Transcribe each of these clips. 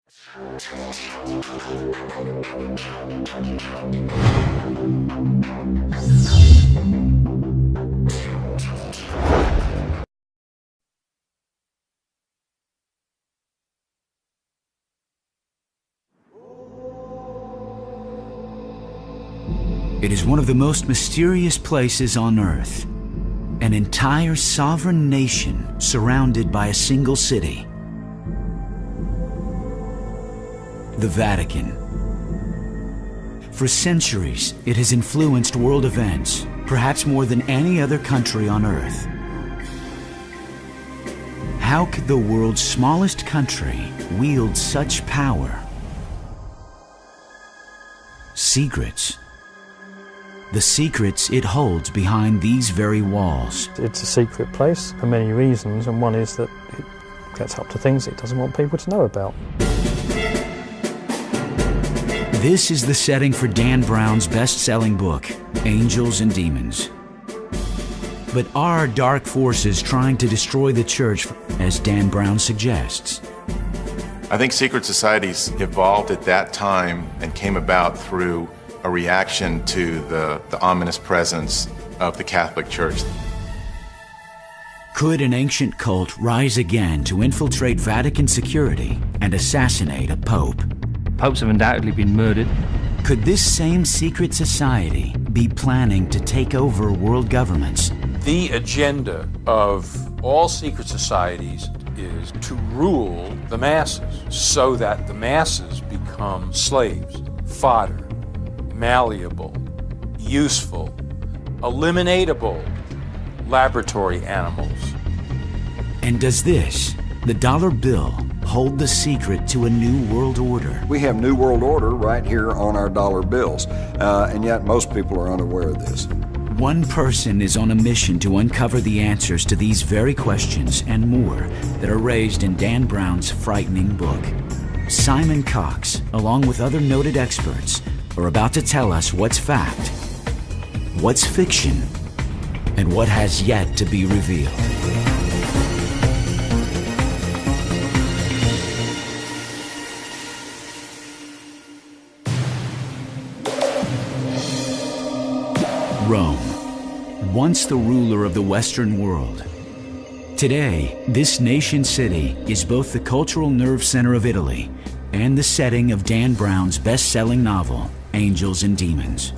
It is one of the most mysterious places on Earth. An entire sovereign nation surrounded by a single city. The Vatican. For centuries, it has influenced world events, perhaps more than any other country on Earth. How could the world's smallest country wield such power? Secrets. The secrets it holds behind these very walls. It's a secret place for many reasons, and one is that it gets up to things it doesn't want people to know about. This is the setting for Dan Brown's best-selling book, Angels and Demons. But are dark forces trying to destroy the church, as Dan Brown suggests? I think secret societies evolved at that time and came about through a reaction to the ominous presence of the Catholic Church. Could an ancient cult rise again to infiltrate Vatican security and assassinate a pope? Popes have undoubtedly been murdered. Could this same secret society be planning to take over world governments? The agenda of all secret societies is to rule the masses so that the masses become slaves, fodder, malleable, useful, eliminatable laboratory animals. And does this, the dollar bill, hold the secret to a new world order? We have New World Order right here on our dollar bills, and yet most people are unaware of this. One person is on a mission to uncover the answers to these very questions and more that are raised in Dan Brown's frightening book. Simon Cox, along with other noted experts, are about to tell us what's fact, what's fiction, and what has yet to be revealed. Rome, once the ruler of the Western world. Today, this nation-city is both the cultural nerve center of Italy and the setting of Dan Brown's best-selling novel, Angels and Demons.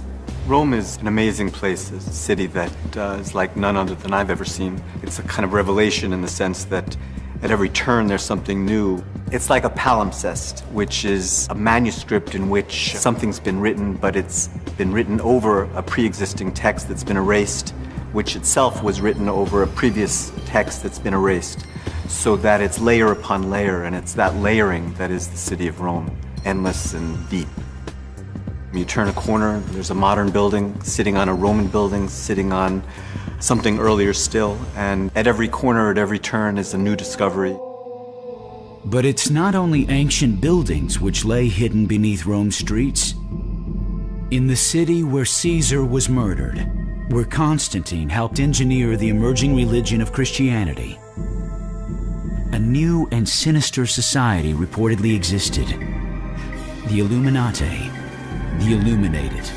Rome is an amazing place. It's a city that is like none other than I've ever seen. It's a kind of revelation in the sense that at every turn there's something new. It's like a palimpsest, which is a manuscript in which something's been written, but it's been written over a pre-existing text that's been erased, which itself was written over a previous text that's been erased, so that it's layer upon layer, and it's that layering that is the city of Rome, endless and deep. You turn a corner, there's a modern building sitting on a Roman building, sitting on something earlier still, and at every corner, at every turn is a new discovery. But it's not only ancient buildings which lay hidden beneath Rome's streets. In the city where Caesar was murdered, where Constantine helped engineer the emerging religion of Christianity, a new and sinister society reportedly existed. The Illuminati, the Illuminated.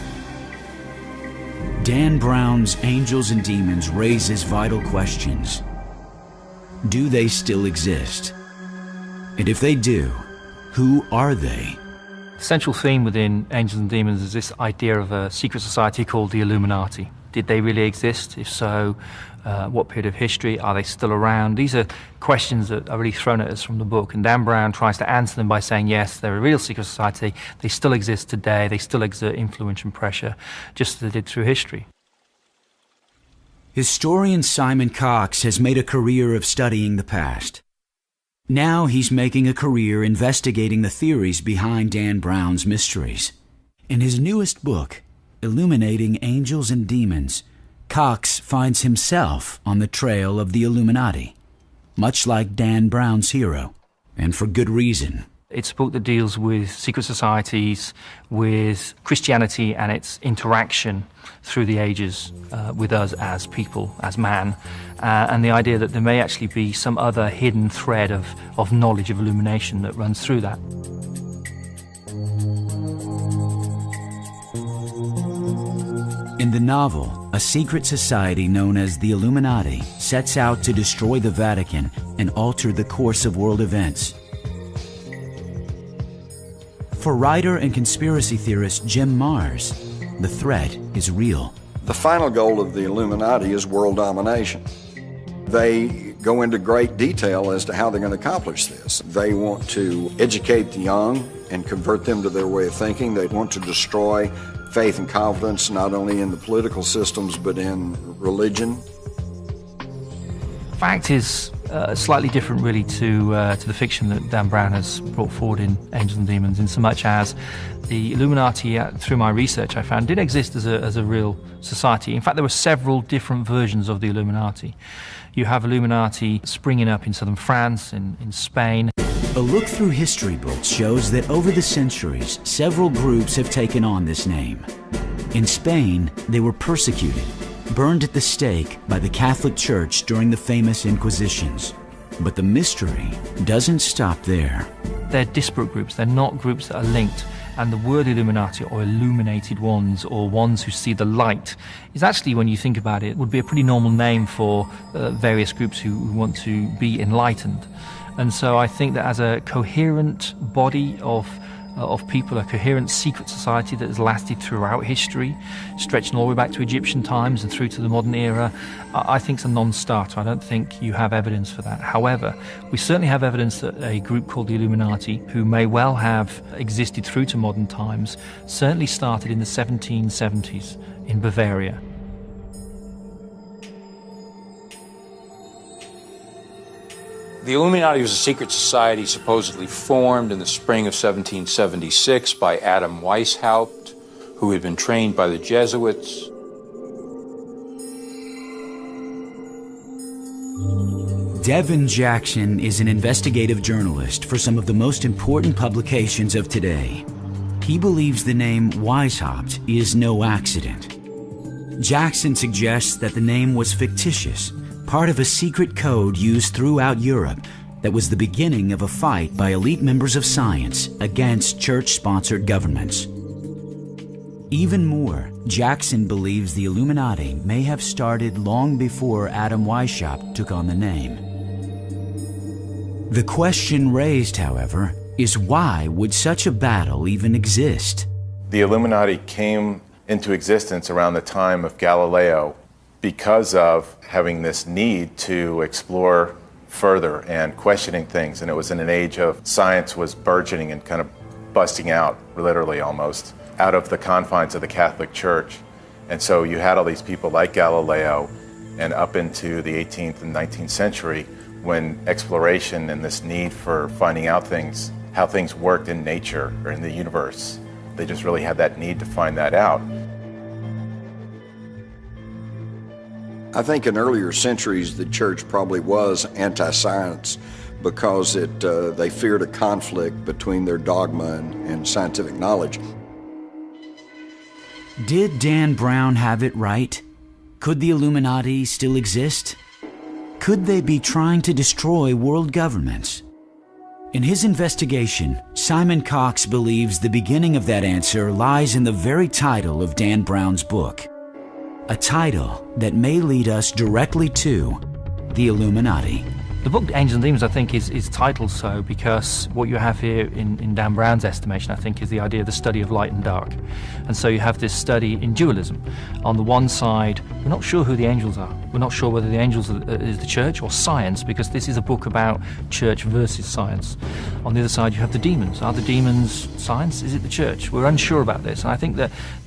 Dan Brown's Angels and Demons raises vital questions. Do they still exist? And if they do, who are they? The central theme within Angels and Demons is this idea of a secret society called the Illuminati. Did they really exist? If so, what period of history? Are they still around? These are questions that are really thrown at us from the book, and Dan Brown tries to answer them by saying, yes, they're a real secret society, they still exist today, they still exert influence and pressure, just as they did through history. Historian Simon Cox has made a career of studying the past. Now he's making a career investigating the theories behind Dan Brown's mysteries. In his newest book, Illuminating Angels and Demons, Cox finds himself on the trail of the Illuminati, much like Dan Brown's hero, and for good reason. It's a book that deals with secret societies, with Christianity and its interaction through the ages with us as people, as man, and the idea that there may actually be some other hidden thread of knowledge, of illumination that runs through that. In the novel, a secret society known as the Illuminati sets out to destroy the Vatican and alter the course of world events. For writer and conspiracy theorist Jim Marrs, the threat is real. The final goal of the Illuminati is world domination. They go into great detail as to how they're going to accomplish this. They want to educate the young and convert them to their way of thinking. They want to destroy faith and confidence not only in the political systems but in religion. Fact is slightly different really to the fiction that Dan Brown has brought forward in Angels and Demons, in so much as the Illuminati, through my research I found, did exist as a real society. In fact, there were several different versions of the Illuminati. You have Illuminati springing up in southern France, in Spain. A look through history books shows that over the centuries, several groups have taken on this name. In Spain, they were persecuted, burned at the stake by the Catholic Church during the famous Inquisitions. But the mystery doesn't stop there. They're disparate groups, they're not groups that are linked. And the word Illuminati, or illuminated ones, or ones who see the light, is actually, when you think about it, would be a pretty normal name for various groups who want to be enlightened. And so I think that as a coherent body of people, a coherent secret society that has lasted throughout history, stretching all the way back to Egyptian times and through to the modern era, I think it's a non-starter. I don't think you have evidence for that. However, we certainly have evidence that a group called the Illuminati, who may well have existed through to modern times, certainly started in the 1770s in Bavaria. The Illuminati was a secret society supposedly formed in the spring of 1776 by Adam Weishaupt, who had been trained by the Jesuits. Devin Jackson is an investigative journalist for some of the most important publications of today. He believes the name Weishaupt is no accident. Jackson suggests that the name was fictitious, part of a secret code used throughout Europe that was the beginning of a fight by elite members of science against church-sponsored governments. Even more, Jackson believes the Illuminati may have started long before Adam Weishaupt took on the name. The question raised, however, is why would such a battle even exist? The Illuminati came into existence around the time of Galileo because of having this need to explore further and questioning things. And it was in an age of science was burgeoning and kind of busting out, literally almost, out of the confines of the Catholic Church. And so you had all these people like Galileo and up into the 18th and 19th century when exploration and this need for finding out things, how things worked in nature or in the universe, they just really had that need to find that out. I think in earlier centuries the church probably was anti-science because they feared a conflict between their dogma and scientific knowledge. Did Dan Brown have it right? Could the Illuminati still exist? Could they be trying to destroy world governments? In his investigation, Simon Cox believes the beginning of that answer lies in the very title of Dan Brown's book. A title that may lead us directly to the Illuminati. The book Angels and Demons, I think, is titled so because what you have here in Dan Brown's estimation, I think, is the idea of the study of light and dark. And so you have this study in dualism. On the one side, we're not sure who the angels are. We're not sure whether the angels is the church or science, because this is a book about church versus science. On the other side, you have the demons. Are the demons science? Is it the church? We're unsure about this. And I think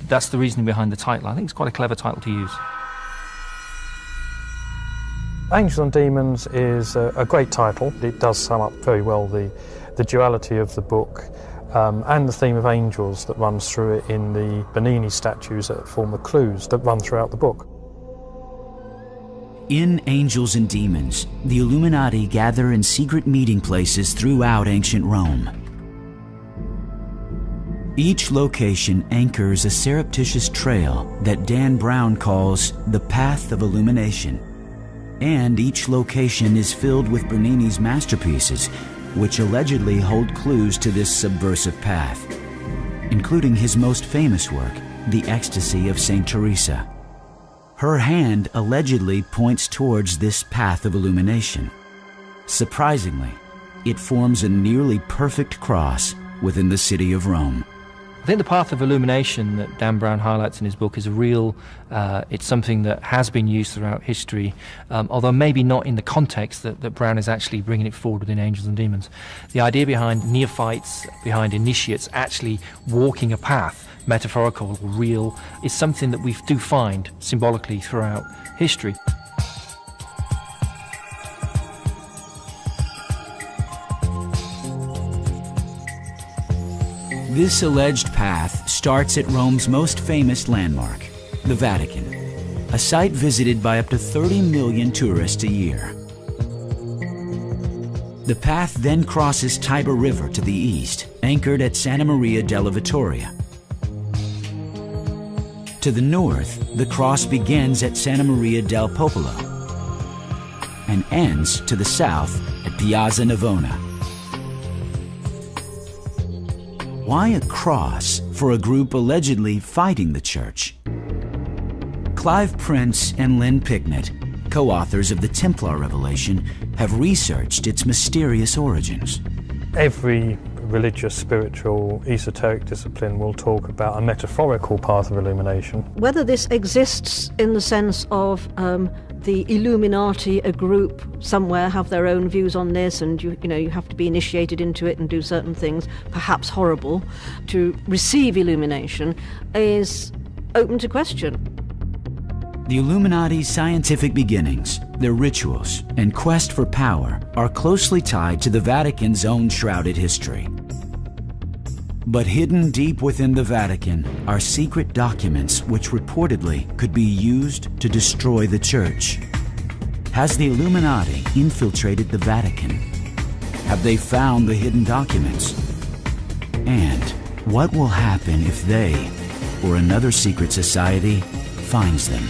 that's the reasoning behind the title. I think it's quite a clever title to use. Angels and Demons is a great title. It does sum up very well the duality of the book and the theme of angels that runs through it in the Bernini statues that form the clues that run throughout the book. In Angels and Demons, the Illuminati gather in secret meeting places throughout ancient Rome. Each location anchors a surreptitious trail that Dan Brown calls the Path of Illumination. And each location is filled with Bernini's masterpieces, which allegedly hold clues to this subversive path. including his most famous work, The Ecstasy of St. Teresa. Her hand allegedly points towards this path of illumination. Surprisingly, it forms a nearly perfect cross within the city of Rome. I think the path of illumination that Dan Brown highlights in his book is a real, it's something that has been used throughout history, although maybe not in the context that Brown is actually bringing it forward within Angels and Demons. The idea behind neophytes, behind initiates actually walking a path, metaphorical or real, is something that we do find symbolically throughout history. This alleged path starts at Rome's most famous landmark, the Vatican, a site visited by up to 30 million tourists a year. The path then crosses Tiber River to the east, anchored at Santa Maria della Vittoria. To the north, the cross begins at Santa Maria del Popolo and ends to the south at Piazza Navona. Why a cross for a group allegedly fighting the Church? Clive Prince and Lynn Picknett, co-authors of the Templar Revelation, have researched its mysterious origins. Every religious, spiritual, esoteric discipline will talk about a metaphorical path of illumination. Whether this exists in the sense of the Illuminati, a group somewhere, have their own views on this, and you have to be initiated into it and do certain things, perhaps horrible, to receive illumination, is open to question. The Illuminati's scientific beginnings, their rituals, and quest for power are closely tied to the Vatican's own shrouded history. But hidden deep within the Vatican are secret documents which reportedly could be used to destroy the Church. Has the Illuminati infiltrated the Vatican? Have they found the hidden documents? And what will happen if they, or another secret society, finds them?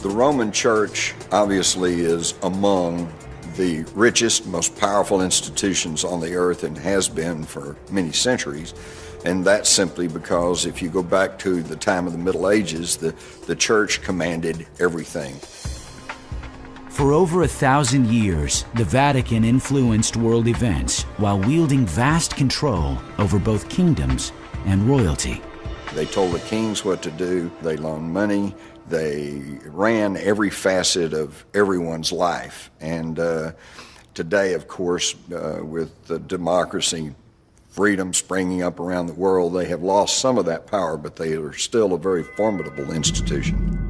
The Roman Church obviously is among the richest, most powerful institutions on the earth and has been for many centuries. And that's simply because if you go back to the time of the Middle Ages, the Church commanded everything. For over 1,000 years, the Vatican influenced world events while wielding vast control over both kingdoms and royalty. They told the kings what to do, they loaned money, they ran every facet of everyone's life. And today, of course, with the democracy, freedom springing up around the world, they have lost some of that power, but they are still a very formidable institution.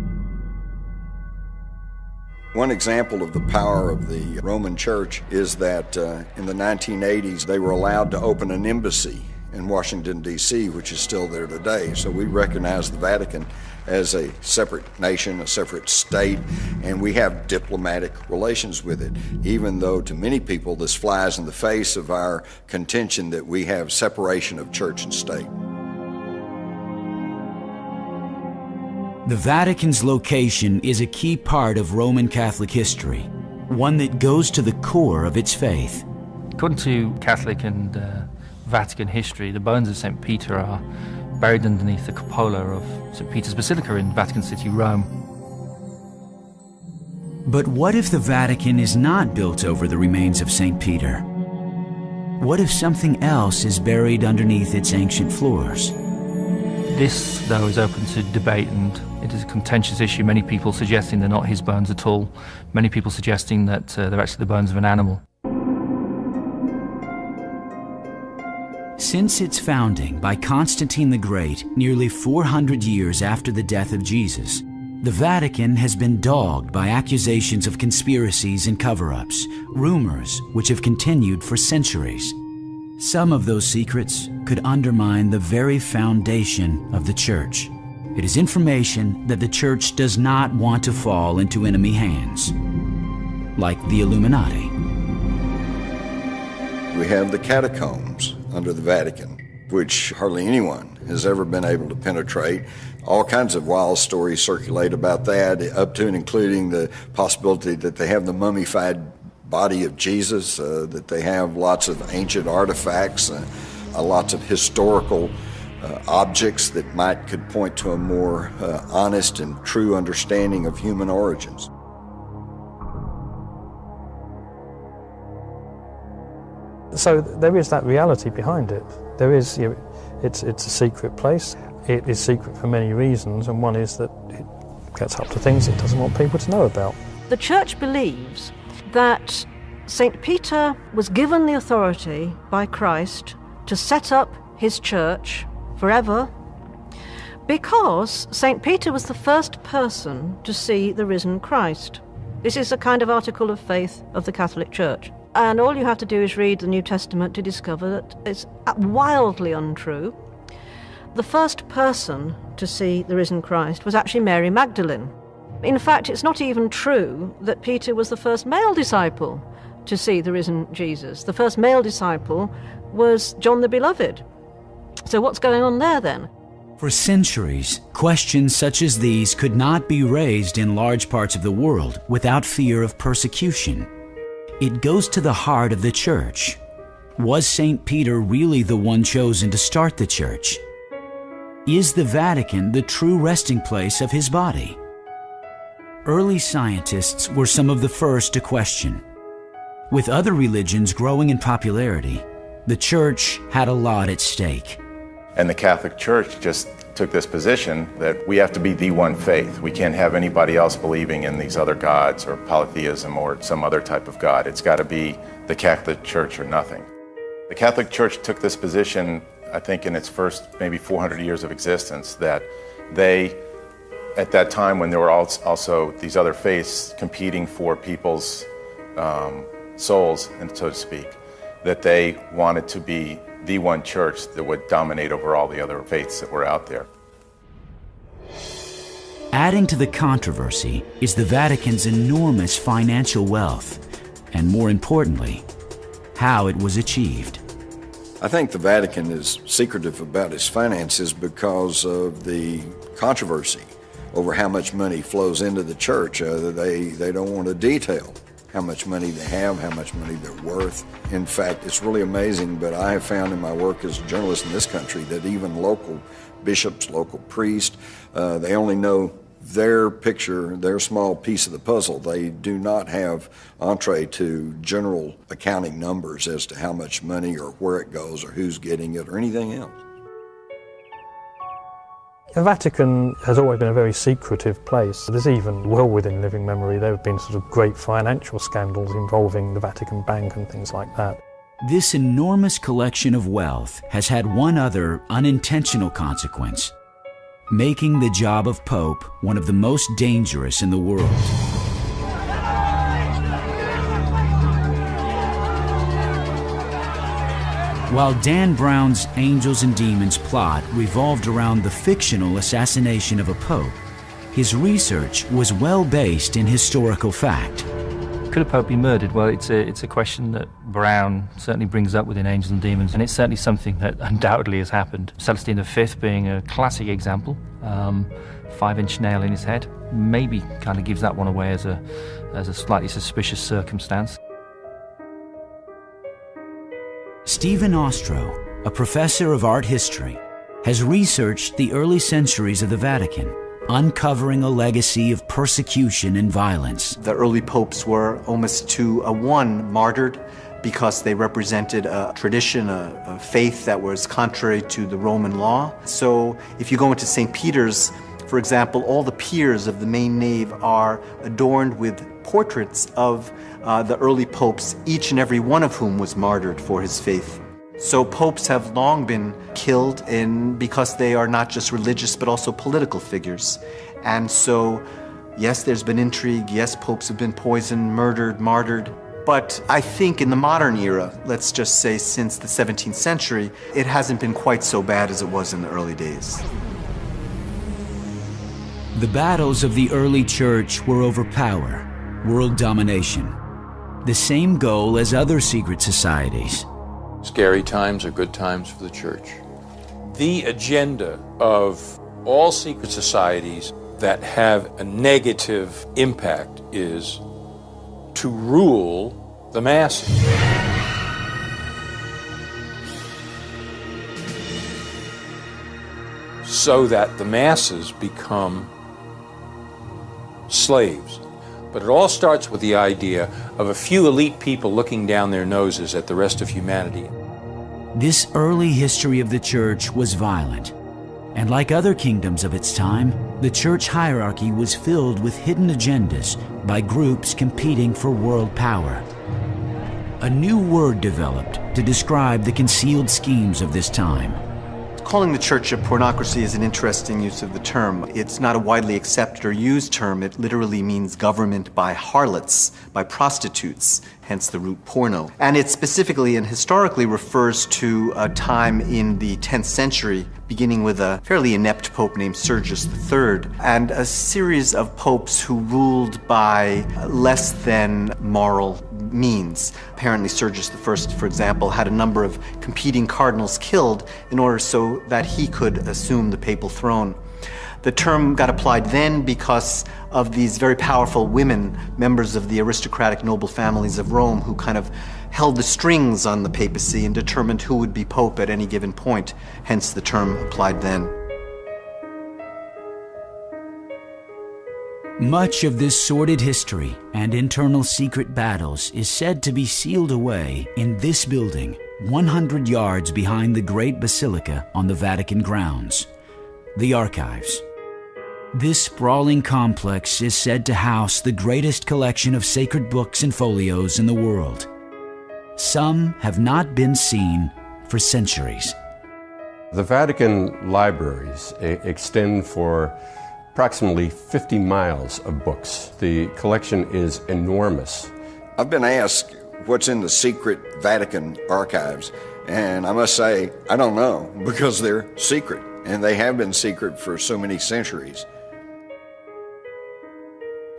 One example of the power of the Roman Church is that in the 1980s, they were allowed to open an embassy in Washington, D.C., which is still there today. So we recognize the Vatican as a separate nation, a separate state, and we have diplomatic relations with it, even though to many people this flies in the face of our contention that we have separation of church and state. The Vatican's location is a key part of Roman Catholic history, one that goes to the core of its faith. According to Catholic and Vatican history, the bones of St. Peter are buried underneath the cupola of St. Peter's Basilica in Vatican City, Rome. But what if the Vatican is not built over the remains of St. Peter? What if something else is buried underneath its ancient floors? This, though, is open to debate, and it is a contentious issue. Many people suggesting they're not his bones at all. Many people suggesting that they're actually the bones of an animal. Since its founding by Constantine the Great, nearly 400 years after the death of Jesus, the Vatican has been dogged by accusations of conspiracies and cover-ups, rumors which have continued for centuries. Some of those secrets could undermine the very foundation of the Church. It is information that the Church does not want to fall into enemy hands, like the Illuminati. We have the catacombs under the Vatican, which hardly anyone has ever been able to penetrate. All kinds of wild stories circulate about that, up to and including the possibility that they have the mummified body of Jesus, that they have lots of ancient artifacts, lots of historical objects that could point to a more honest and true understanding of human origins. So there is that reality behind it. There is, it's a secret place. It is secret for many reasons, and one is that it gets up to things it doesn't want people to know about. The Church believes that St. Peter was given the authority by Christ to set up his church forever because St. Peter was the first person to see the risen Christ. This is a kind of article of faith of the Catholic Church. And all you have to do is read the New Testament to discover that it's wildly untrue. The first person to see the risen Christ was actually Mary Magdalene. In fact, it's not even true that Peter was the first male disciple to see the risen Jesus. The first male disciple was John the Beloved. So what's going on there then? For centuries, questions such as these could not be raised in large parts of the world without fear of persecution. It goes to the heart of the Church. Was St. Peter really the one chosen to start the Church? Is the Vatican the true resting place of his body? Early scientists were some of the first to question. With other religions growing in popularity, the Church had a lot at stake. And the Catholic Church just took this position that we have to be the one faith. We can't have anybody else believing in these other gods or polytheism or some other type of God. It's got to be the Catholic Church or nothing. The Catholic Church took this position, I think, in its first maybe 400 years of existence, that they, at that time when there were also these other faiths competing for people's souls, and so to speak, that they wanted to be the one church that would dominate over all the other faiths that were out there. Adding to the controversy is the Vatican's enormous financial wealth, and more importantly, how it was achieved. I think the Vatican is secretive about its finances because of the controversy over how much money flows into the church. They don't want to detail how much money they have, how much money they're worth. In fact, it's really amazing, but I have found in my work as a journalist in this country that even local bishops, local priests, they only know their picture, their small piece of the puzzle. They do not have entree to general accounting numbers as to how much money or where it goes or who's getting it or anything else. The Vatican has always been a very secretive place. There's even, well within living memory, there have been sort of great financial scandals involving the Vatican Bank and things like that. This enormous collection of wealth has had one other unintentional consequence: making the job of Pope one of the most dangerous in the world. While Dan Brown's Angels and Demons plot revolved around the fictional assassination of a pope, his research was well based in historical fact. Could a pope be murdered? Well, it's a question that Brown certainly brings up within Angels and Demons, and it's certainly something that undoubtedly has happened. Celestine V being a classic example, 5-inch nail in his head, maybe kind of gives that one away as a slightly suspicious circumstance. Stephen Ostro, a professor of art history, has researched the early centuries of the Vatican, uncovering a legacy of persecution and violence. The early popes were almost to a one martyred because they represented a tradition, a faith that was contrary to the Roman law. So if you go into St. Peter's, for example, all the piers of the main nave are adorned with portraits of the early popes, each and every one of whom was martyred for his faith. So popes have long been killed because they are not just religious but also political figures. And so, yes, there's been intrigue, yes, popes have been poisoned, murdered, martyred. But I think in the modern era, let's just say since the 17th century, it hasn't been quite so bad as it was in the early days. The battles of the early church were over power, world domination, the same goal as other secret societies. Scary times are good times for the church. The agenda of all secret societies that have a negative impact is to rule the masses. So that the masses become slaves. But it all starts with the idea of a few elite people looking down their noses at the rest of humanity. This early history of the church was violent, and like other kingdoms of its time, the church hierarchy was filled with hidden agendas by groups competing for world power. A new word developed to describe the concealed schemes of this time. Calling the church a pornocracy is an interesting use of the term. It's not a widely accepted or used term. It literally means government by harlots, by prostitutes, hence the root porno. And it specifically and historically refers to a time in the 10th century, beginning with a fairly inept pope named Sergius III, and a series of popes who ruled by less than moral means. Apparently Sergius I, for example, had a number of competing cardinals killed in order so that he could assume the papal throne. The term got applied then because of these very powerful women, members of the aristocratic noble families of Rome, who kind of held the strings on the papacy and determined who would be pope at any given point, hence the term applied then. Much of this sordid history and internal secret battles is said to be sealed away in this building, 100 yards behind the Great Basilica on the Vatican grounds, the Archives. This sprawling complex is said to house the greatest collection of sacred books and folios in the world. Some have not been seen for centuries. The Vatican libraries extend for approximately 50 miles of books. The collection is enormous. I've been asked what's in the secret Vatican archives, and I must say, I don't know, because they're secret, and they have been secret for so many centuries.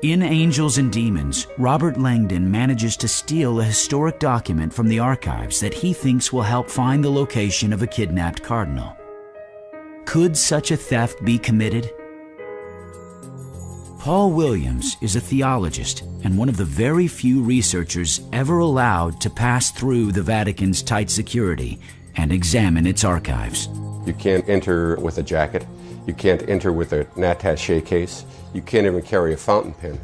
In Angels and Demons, Robert Langdon manages to steal a historic document from the archives that he thinks will help find the location of a kidnapped cardinal. Could such a theft be committed? Paul Williams is a theologist and one of the very few researchers ever allowed to pass through the Vatican's tight security and examine its archives. You can't enter with a jacket. You can't enter with an attaché case. You can't even carry a fountain pen.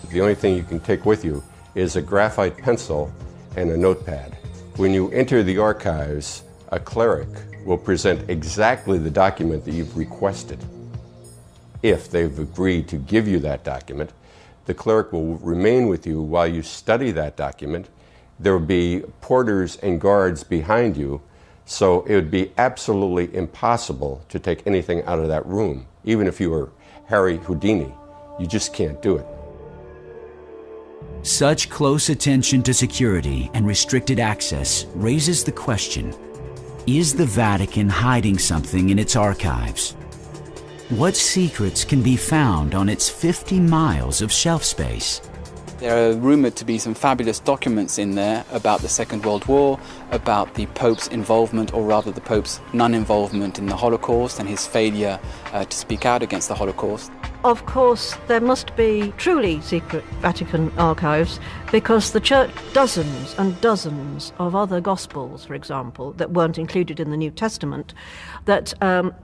The only thing you can take with you is a graphite pencil and a notepad. When you enter the archives, a cleric will present exactly the document that you've requested. If they've agreed to give you that document, the cleric will remain with you while you study that document. There will be porters and guards behind you, so it would be absolutely impossible to take anything out of that room. Even if you were Harry Houdini, you just can't do it. Such close attention to security and restricted access raises the question, is the Vatican hiding something in its archives? What secrets can be found on its 50 miles of shelf space? There are rumoured to be some fabulous documents in there about the Second World War, about the Pope's involvement, or rather the Pope's non-involvement in the Holocaust and his failure to speak out against the Holocaust. Of course, there must be truly secret Vatican archives because the Church, dozens and dozens of other Gospels, for example, that weren't included in the New Testament, that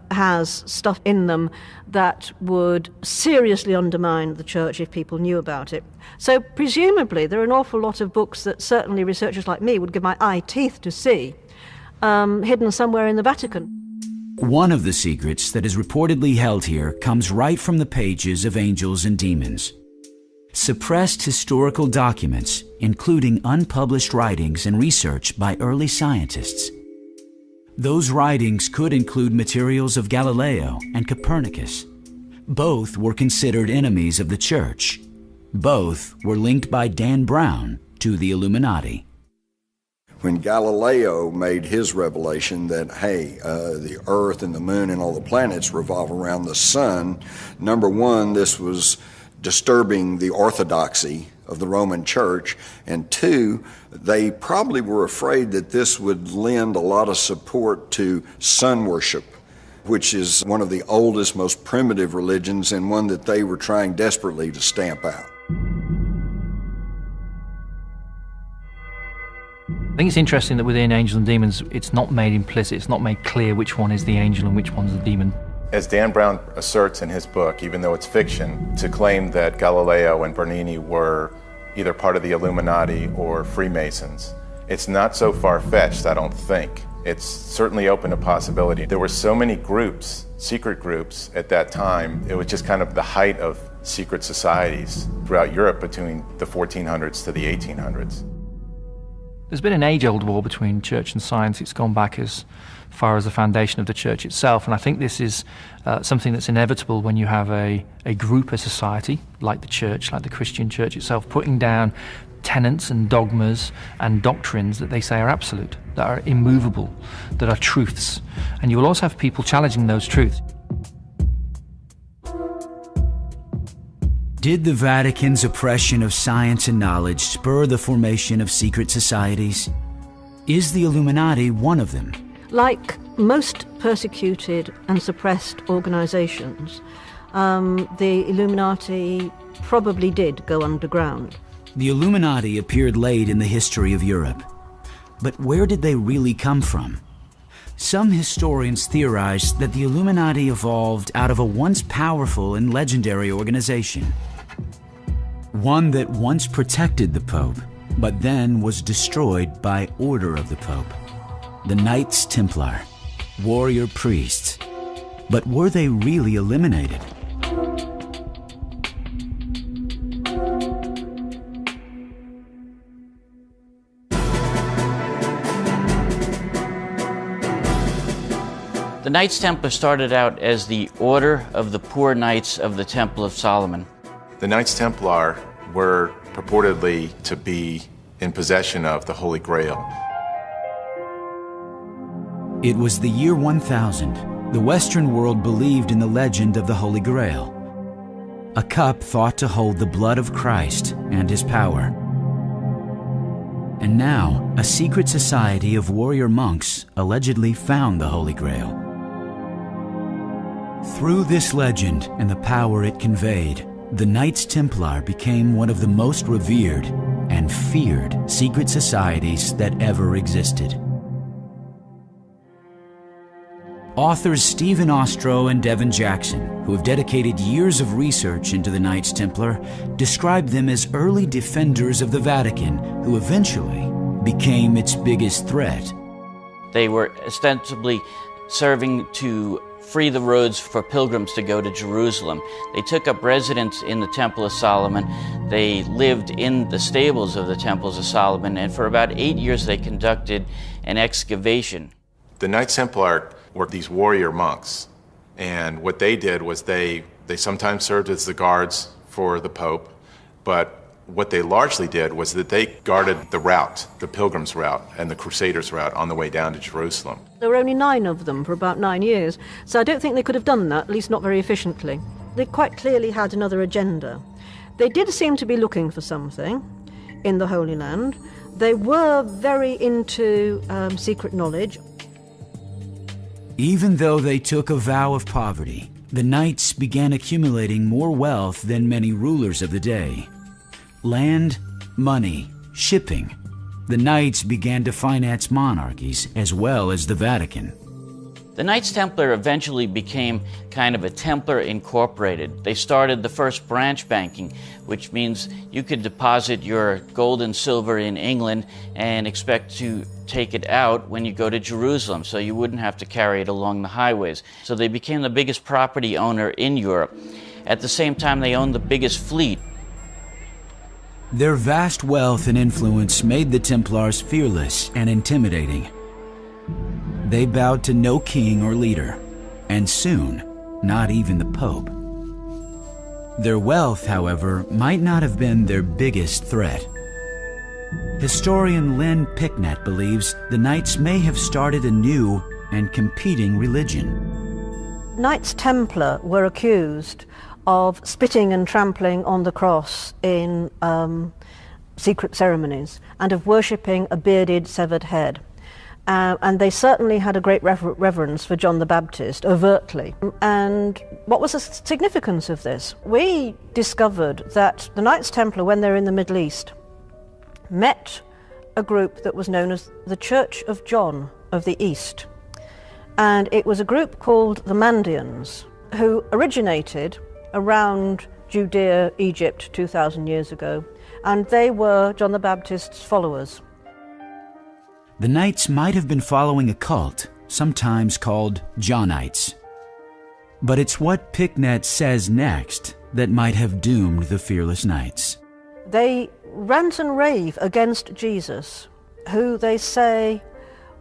has stuff in them that would seriously undermine the Church if people knew about it. So presumably there are an awful lot of books that certainly researchers like me would give my eye teeth to see, hidden somewhere in the Vatican. One of the secrets that is reportedly held here comes right from the pages of Angels and Demons. Suppressed historical documents, including unpublished writings and research by early scientists. Those writings could include materials of Galileo and Copernicus. Both were considered enemies of the Church. Both were linked by Dan Brown to the Illuminati. When Galileo made his revelation that, hey, the Earth and the Moon and all the planets revolve around the Sun, number one, this was disturbing the orthodoxy of the Roman Church, and two, they probably were afraid that this would lend a lot of support to sun worship which is one of the oldest, most primitive religions and one that they were trying desperately to stamp out. I think it's interesting that within Angels and Demons, it's not made implicit, it's not made clear which one is the angel and which one's the demon. As Dan Brown asserts in his book, even though it's fiction, to claim that Galileo and Bernini were either part of the Illuminati or Freemasons, it's not so far-fetched, I don't think. It's certainly open to possibility. There were so many groups, secret groups at that time, it was just kind of the height of secret societies throughout Europe between the 1400s to the 1800s. There's been an age-old war between church and science. It's gone back as far as the foundation of the church itself, and I think this is something that's inevitable when you have a group, a society, like the church, like the Christian church itself, putting down tenets and dogmas and doctrines that they say are absolute, that are immovable, that are truths. And you will also have people challenging those truths. Did the Vatican's oppression of science and knowledge spur the formation of secret societies? Is the Illuminati one of them? Like most persecuted and suppressed organizations, the Illuminati probably did go underground. The Illuminati appeared late in the history of Europe. But where did they really come from? Some historians theorize that the Illuminati evolved out of a once powerful and legendary organization. One that once protected the Pope, but then was destroyed by order of the Pope. The Knights Templar, warrior priests. But were they really eliminated? The Knights Templar started out as the Order of the Poor Knights of the Temple of Solomon. The Knights Templar were purportedly to be in possession of the Holy Grail. It was the year 1000. The Western world believed in the legend of the Holy Grail, a cup thought to hold the blood of Christ and his power. And now, a secret society of warrior monks allegedly found the Holy Grail. Through this legend and the power it conveyed, the Knights Templar became one of the most revered and feared secret societies that ever existed. Authors Stephen Ostrow and Devin Jackson, who have dedicated years of research into the Knights Templar, describe them as early defenders of the Vatican who eventually became its biggest threat. They were ostensibly serving to free the roads for pilgrims to go to Jerusalem. They took up residence in the Temple of Solomon. They lived in the stables of the Temples of Solomon, and for about 8 years they conducted an excavation. The Knights Templar were these warrior monks, and what they did was they sometimes served as the guards for the Pope, but what they largely did was that they guarded the route, the pilgrims' route and the crusaders' route on the way down to Jerusalem. There were only 9 of them for about 9 years, so I don't think they could have done that, at least not very efficiently. They quite clearly had another agenda. They did seem to be looking for something in the Holy Land. They were very into secret knowledge. Even though they took a vow of poverty, the knights began accumulating more wealth than many rulers of the day. Land, money, shipping. The knights began to finance monarchies as well as the Vatican. The Knights Templar eventually became kind of a Templar Incorporated. They started the first branch banking, which means you could deposit your gold and silver in England and expect to take it out when you go to Jerusalem, so you wouldn't have to carry it along the highways. So they became the biggest property owner in Europe. At the same time, they owned the biggest fleet. Their vast wealth and influence made the Templars fearless and intimidating. They bowed to no king or leader, and soon, not even the Pope. Their wealth, however, might not have been their biggest threat. Historian Lynn Picknett believes the Knights may have started a new and competing religion. Knights Templar were accused of spitting and trampling on the cross in secret ceremonies and of worshipping a bearded, severed head. And they certainly had a great reverence for John the Baptist, overtly. And what was the significance of this? We discovered that the Knights Templar, when they're in the Middle East, met a group that was known as the Church of John of the East. And it was a group called the Mandeans, who originated around Judea, Egypt, 2,000 years ago. And they were John the Baptist's followers. The Knights might have been following a cult, sometimes called Johnites. But it's what Picknett says next that might have doomed the fearless Knights. They rant and rave against Jesus, who they say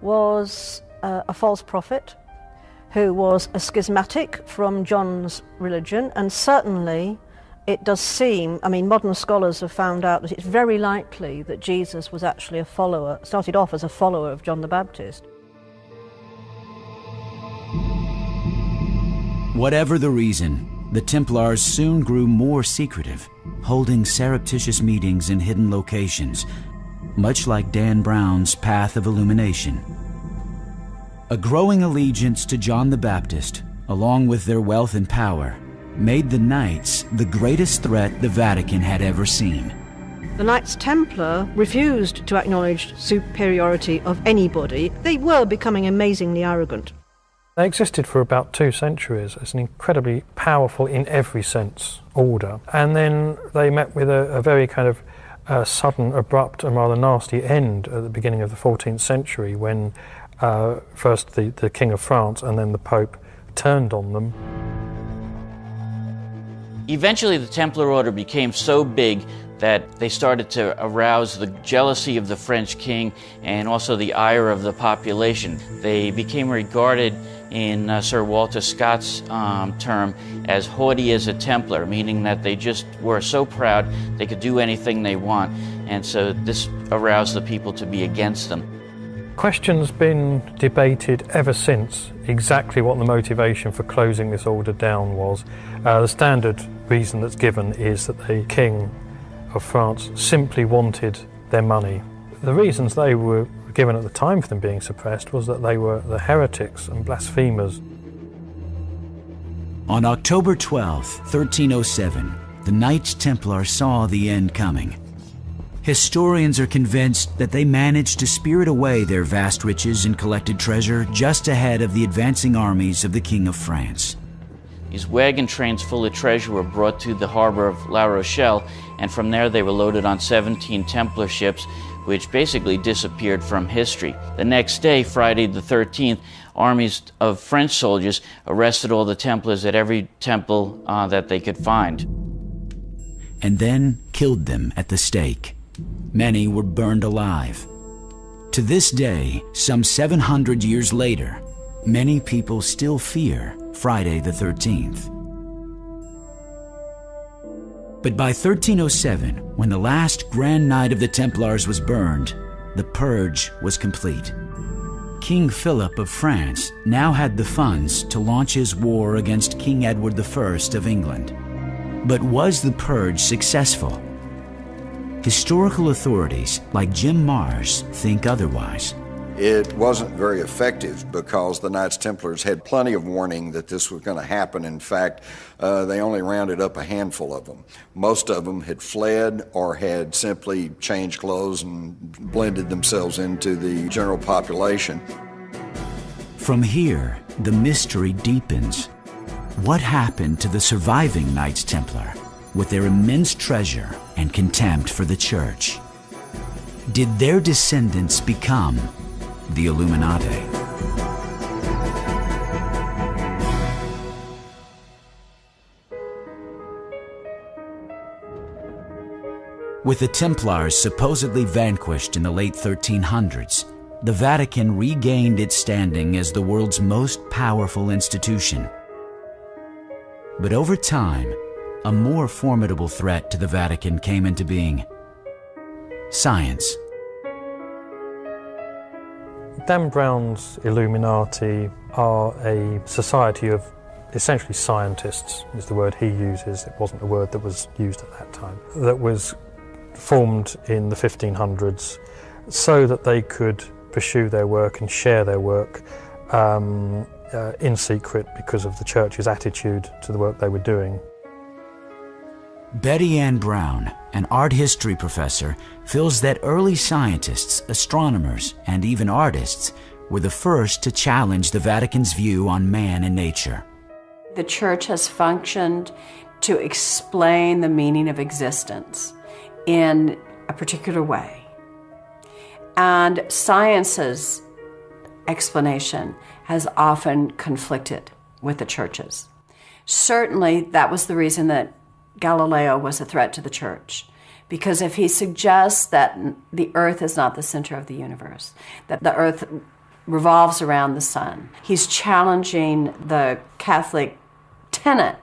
was a false prophet, who was a schismatic from John's religion, and certainly it does seem, I mean, modern scholars have found out that it's very likely that Jesus was actually a follower, started off as a follower of John the Baptist. Whatever the reason, the Templars soon grew more secretive, holding surreptitious meetings in hidden locations, much like Dan Brown's Path of Illumination. A growing allegiance to John the Baptist, along with their wealth and power, made the Knights the greatest threat the Vatican had ever seen. The Knights Templar refused to acknowledge superiority of anybody. They were becoming amazingly arrogant. They existed for about 2 centuries as an incredibly powerful, in every sense, order. And then they met with a very kind of sudden, abrupt and rather nasty end at the beginning of the 14th century when first the King of France and then the Pope turned on them. Eventually the Templar Order became so big that they started to arouse the jealousy of the French king and also the ire of the population. They became regarded in Sir Walter Scott's term as haughty as a Templar, meaning that they just were so proud they could do anything they want, and so this aroused the people to be against them. Question's been debated ever since exactly what the motivation for closing this order down was. The standard reason that's given is that the King of France simply wanted their money. The reasons they were given at the time for them being suppressed was that they were the heretics and blasphemers. On October 12, 1307, the Knights Templar saw the end coming. Historians are convinced that they managed to spirit away their vast riches and collected treasure just ahead of the advancing armies of the King of France. These wagon trains full of treasure were brought to the harbor of La Rochelle, and from there they were loaded on 17 Templar ships, which basically disappeared from history. The next day, Friday the 13th, armies of French soldiers arrested all the Templars at every temple that they could find. And then killed them at the stake. Many were burned alive. To this day, some 700 years later, many people still fear Friday the 13th. But by 1307, when the last Grand Knight of the Templars was burned, the purge was complete. King Philip of France now had the funds to launch his war against King Edward I of England. But was the purge successful? Historical authorities like Jim Marrs think otherwise. It wasn't very effective because the Knights Templars had plenty of warning that this was going to happen. In fact, they only rounded up a handful of them. Most of them had fled or had simply changed clothes and blended themselves into the general population. From here, the mystery deepens. What happened to the surviving Knights Templar with their immense treasure and contempt for the Church? Did their descendants become the Illuminati? With the Templars supposedly vanquished in the late 1300s, the Vatican regained its standing as the world's most powerful institution. But over time, a more formidable threat to the Vatican came into being: science. Dan Brown's Illuminati are a society of essentially scientists, is the word he uses. It wasn't a word that was used at that time. That was formed in the 1500s so that they could pursue their work and share their work in secret because of the church's attitude to the work they were doing. Betty Ann Brown, an art history professor, feels that early scientists, astronomers, and even artists were the first to challenge the Vatican's view on man and nature. The church has functioned to explain the meaning of existence in a particular way. And science's explanation has often conflicted with the church's. Certainly, that was the reason that Galileo was a threat to the church, because if he suggests that the earth is not the center of the universe, that the earth revolves around the sun, he's challenging the Catholic tenet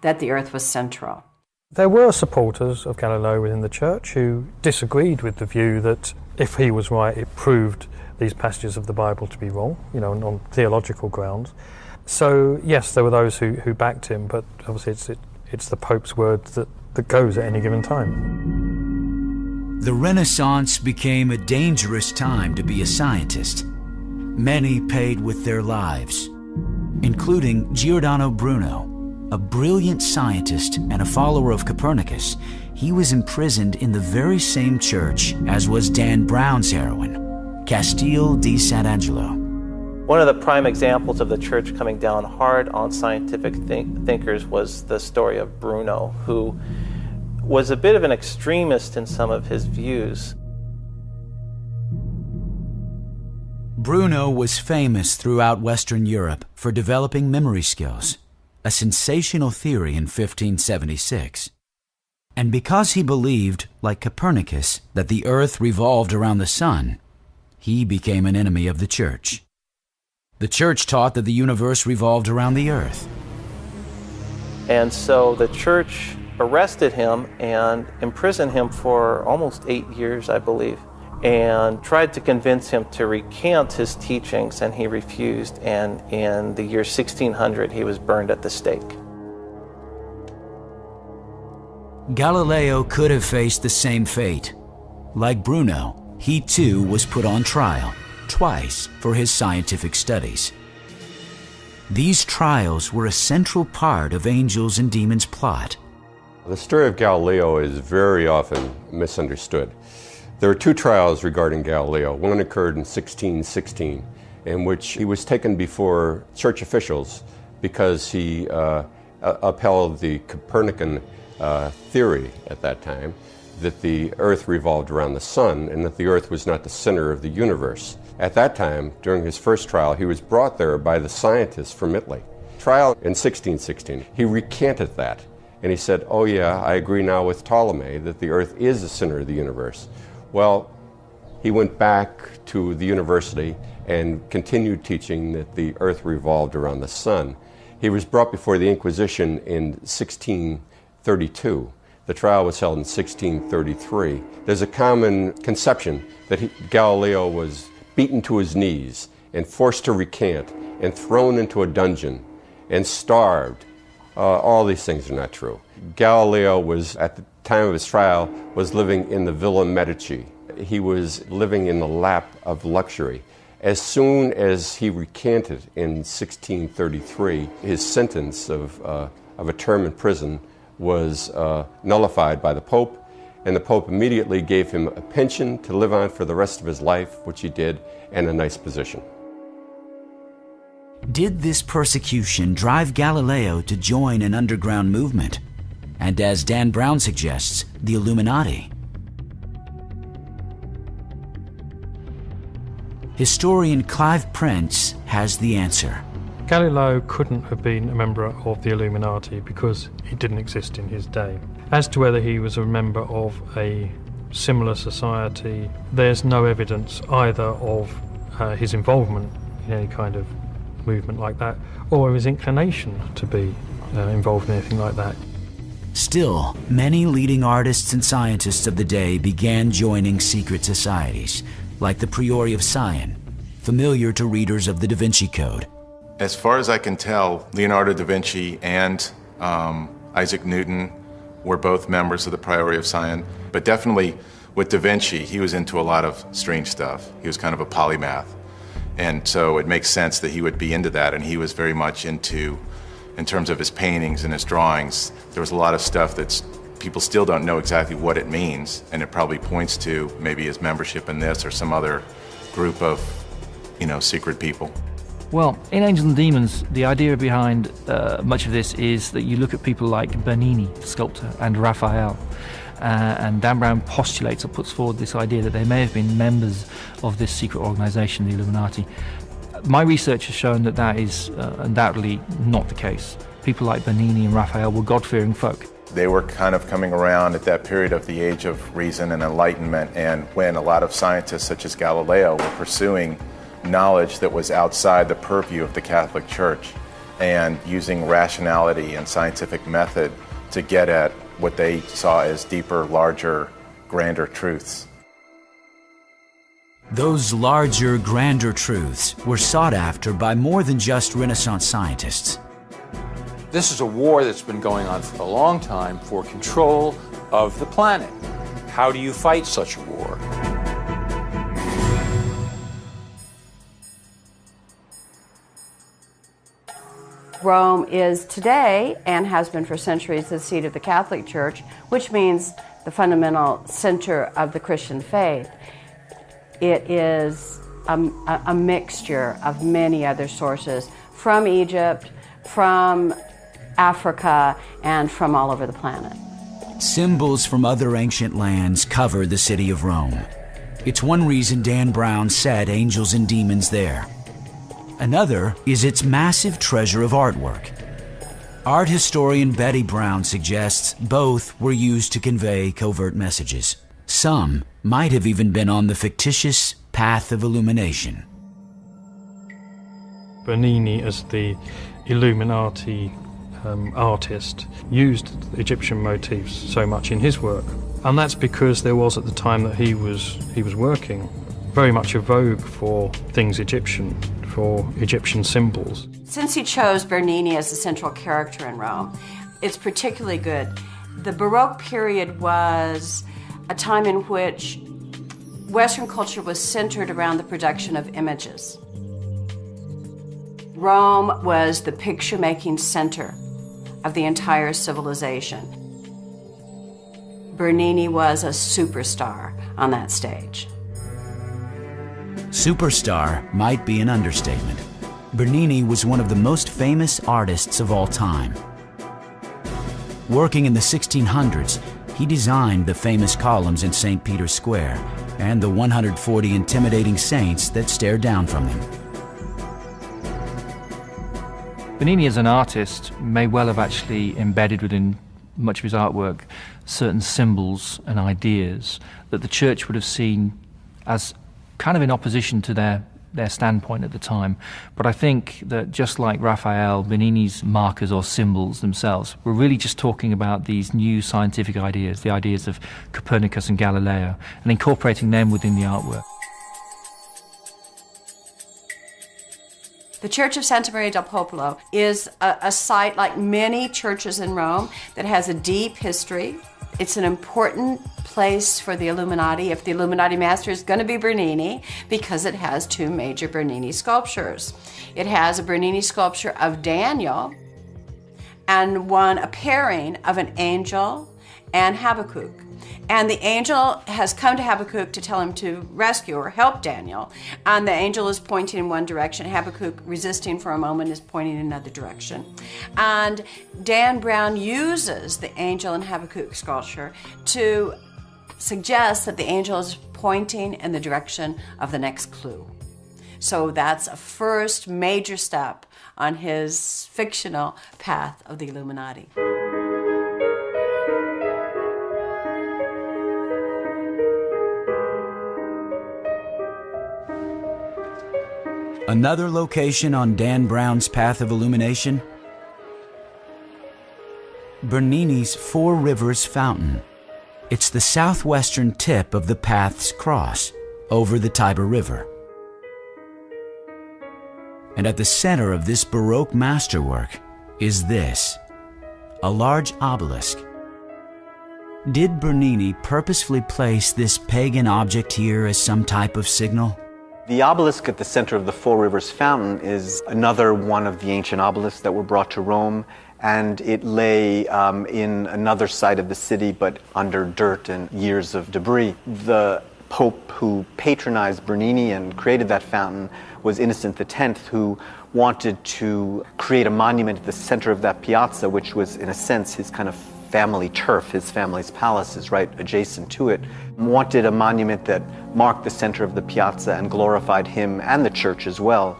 that the earth was central. There were supporters of Galileo within the church who disagreed with the view that if he was right, it proved these passages of the Bible to be wrong, on theological grounds. So yes, there were those who backed him, but obviously it's the Pope's word that goes at any given time. The Renaissance became a dangerous time to be a scientist. Many paid with their lives, including Giordano Bruno, a brilliant scientist and a follower of Copernicus. He was imprisoned in the very same church as was Dan Brown's heroine, Castel di Sant'Angelo. One of the prime examples of the church coming down hard on scientific thinkers was the story of Bruno, who was a bit of an extremist in some of his views. Bruno was famous throughout Western Europe for developing memory skills, a sensational theory in 1576. And because he believed, like Copernicus, that the earth revolved around the sun, he became an enemy of the church. The church taught that the universe revolved around the earth. And so the church arrested him and imprisoned him for almost 8 years, I believe, and tried to convince him to recant his teachings, and he refused, and in the year 1600 he was burned at the stake. Galileo could have faced the same fate. Like Bruno, he too was put on trial, twice, for his scientific studies. These trials were a central part of Angels and Demons' plot. The story of Galileo is very often misunderstood. There are two trials regarding Galileo. One occurred in 1616, in which he was taken before church officials because he upheld the Copernican theory at that time, that the earth revolved around the sun and that the earth was not the center of the universe. At that time, during his first trial, he was brought there by the scientists from Italy. Trial in 1616, he recanted that, and he said, oh yeah, I agree now with Ptolemy that the earth is the center of the universe. Well, he went back to the university and continued teaching that the earth revolved around the sun. He was brought before the Inquisition in 1632. The trial was held in 1633. There's a common conception that Galileo was beaten to his knees and forced to recant and thrown into a dungeon and starved. All these things are not true. Galileo was, at the time of his trial, was living in the Villa Medici. He was living in the lap of luxury. As soon as he recanted in 1633, his sentence of a term in prison was nullified by the Pope, and the Pope immediately gave him a pension to live on for the rest of his life, which he did, and a nice position. Did this persecution drive Galileo to join an underground movement? And as Dan Brown suggests, the Illuminati? Historian Clive Prince has the answer. Galileo couldn't have been a member of the Illuminati because it didn't exist in his day. As to whether he was a member of a similar society, there's no evidence either of his involvement in any kind of movement like that, or his inclination to be involved in anything like that. Still, many leading artists and scientists of the day began joining secret societies, like the Priori of Sion, familiar to readers of the Da Vinci Code. As far as I can tell, Leonardo da Vinci and Isaac Newton were both members of the Priori of Sion, but definitely with Da Vinci, he was into a lot of strange stuff. He was kind of a polymath. And so it makes sense that he would be into that, and he was very much into, in terms of his paintings and his drawings, there was a lot of stuff that's people still don't know exactly what it means, and it probably points to maybe his membership in this or some other group of, secret people. Well, in Angels and Demons, the idea behind much of this is that you look at people like Bernini, the sculptor, and Raphael, and Dan Brown postulates or puts forward this idea that they may have been members of this secret organization, the Illuminati. My research has shown that that is undoubtedly not the case. People like Bernini and Raphael were God-fearing folk. They were kind of coming around at that period of the age of reason and enlightenment, and when a lot of scientists such as Galileo were pursuing knowledge that was outside the purview of the Catholic Church and using rationality and scientific method to get at what they saw as deeper, larger, grander truths. Those larger, grander truths were sought after by more than just Renaissance scientists. This is a war that's been going on for a long time for control of the planet. How do you fight such a war? Rome is today, and has been for centuries, the seat of the Catholic Church, which means the fundamental center of the Christian faith. It is a mixture of many other sources from Egypt, from Africa, and from all over the planet. Symbols from other ancient lands cover the city of Rome. It's one reason Dan Brown set Angels and Demons there. Another is its massive treasure of artwork. Art historian Betty Brown suggests both were used to convey covert messages. Some might have even been on the fictitious path of illumination. Bernini, as the Illuminati artist, used Egyptian motifs so much in his work, and that's because there was, at the time that he was working, very much a vogue for things Egyptian, for Egyptian symbols. Since he chose Bernini as the central character in Rome, it's particularly good. The Baroque period was a time in which Western culture was centered around the production of images. Rome was the picture-making center of the entire civilization. Bernini was a superstar on that stage. Superstar might be an understatement. Bernini was one of the most famous artists of all time. Working in the 1600s, he designed the famous columns in St. Peter's Square and the 140 intimidating saints that stare down from him. Bernini as an artist may well have actually embedded within much of his artwork certain symbols and ideas that the church would have seen as kind of in opposition to their standpoint at the time. But I think that just like Raphael, Bernini's markers or symbols themselves were really just talking about these new scientific ideas, the ideas of Copernicus and Galileo, and incorporating them within the artwork. The Church of Santa Maria del Popolo is a site, like many churches in Rome, that has a deep history. It's an important place for the Illuminati, if the Illuminati master is going to be Bernini, because it has two major Bernini sculptures. It has a Bernini sculpture of Daniel and one a pairing of an angel and Habakkuk. And the angel has come to Habakkuk to tell him to rescue or help Daniel. And the angel is pointing in one direction. Habakkuk, resisting for a moment, is pointing in another direction. And Dan Brown uses the angel and Habakkuk sculpture to suggest that the angel is pointing in the direction of the next clue. So that's a first major step on his fictional path of the Illuminati. Another location on Dan Brown's path of illumination? Bernini's Four Rivers Fountain. It's the southwestern tip of the path's cross over the Tiber River. And at the center of this Baroque masterwork is this, a large obelisk. Did Bernini purposefully place this pagan object here as some type of signal? The obelisk at the center of the Four Rivers Fountain is another one of the ancient obelisks that were brought to Rome, and it lay in another site of the city, but under dirt and years of debris. The Pope who patronized Bernini and created that fountain was Innocent X, who wanted to create a monument at the center of that piazza, which was, in a sense, his kind of family turf. His family's palace is right adjacent to it. Wanted a monument that marked the center of the piazza and glorified him and the church as well.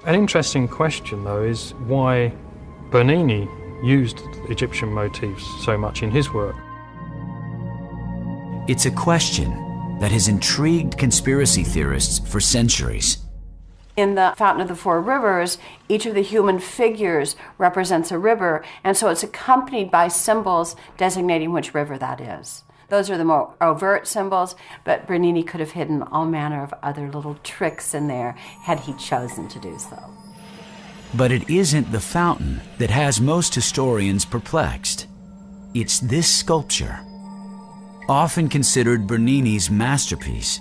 An interesting question, though, is why Bernini used Egyptian motifs so much in his work. It's a question that has intrigued conspiracy theorists for centuries. In the Fountain of the Four Rivers, each of the human figures represents a river, and so it's accompanied by symbols designating which river that is. Those are the more overt symbols, but Bernini could have hidden all manner of other little tricks in there had he chosen to do so. But it isn't the fountain that has most historians perplexed. It's this sculpture, often considered Bernini's masterpiece.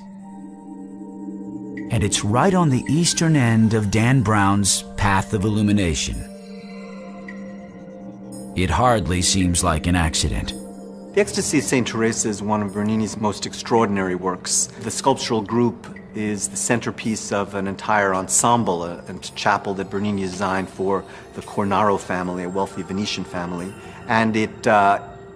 And it's right on the eastern end of Dan Brown's Path of Illumination. It hardly seems like an accident. The Ecstasy of St. Teresa is one of Bernini's most extraordinary works. The sculptural group is the centerpiece of an entire ensemble, a chapel that Bernini designed for the Cornaro family, a wealthy Venetian family. And it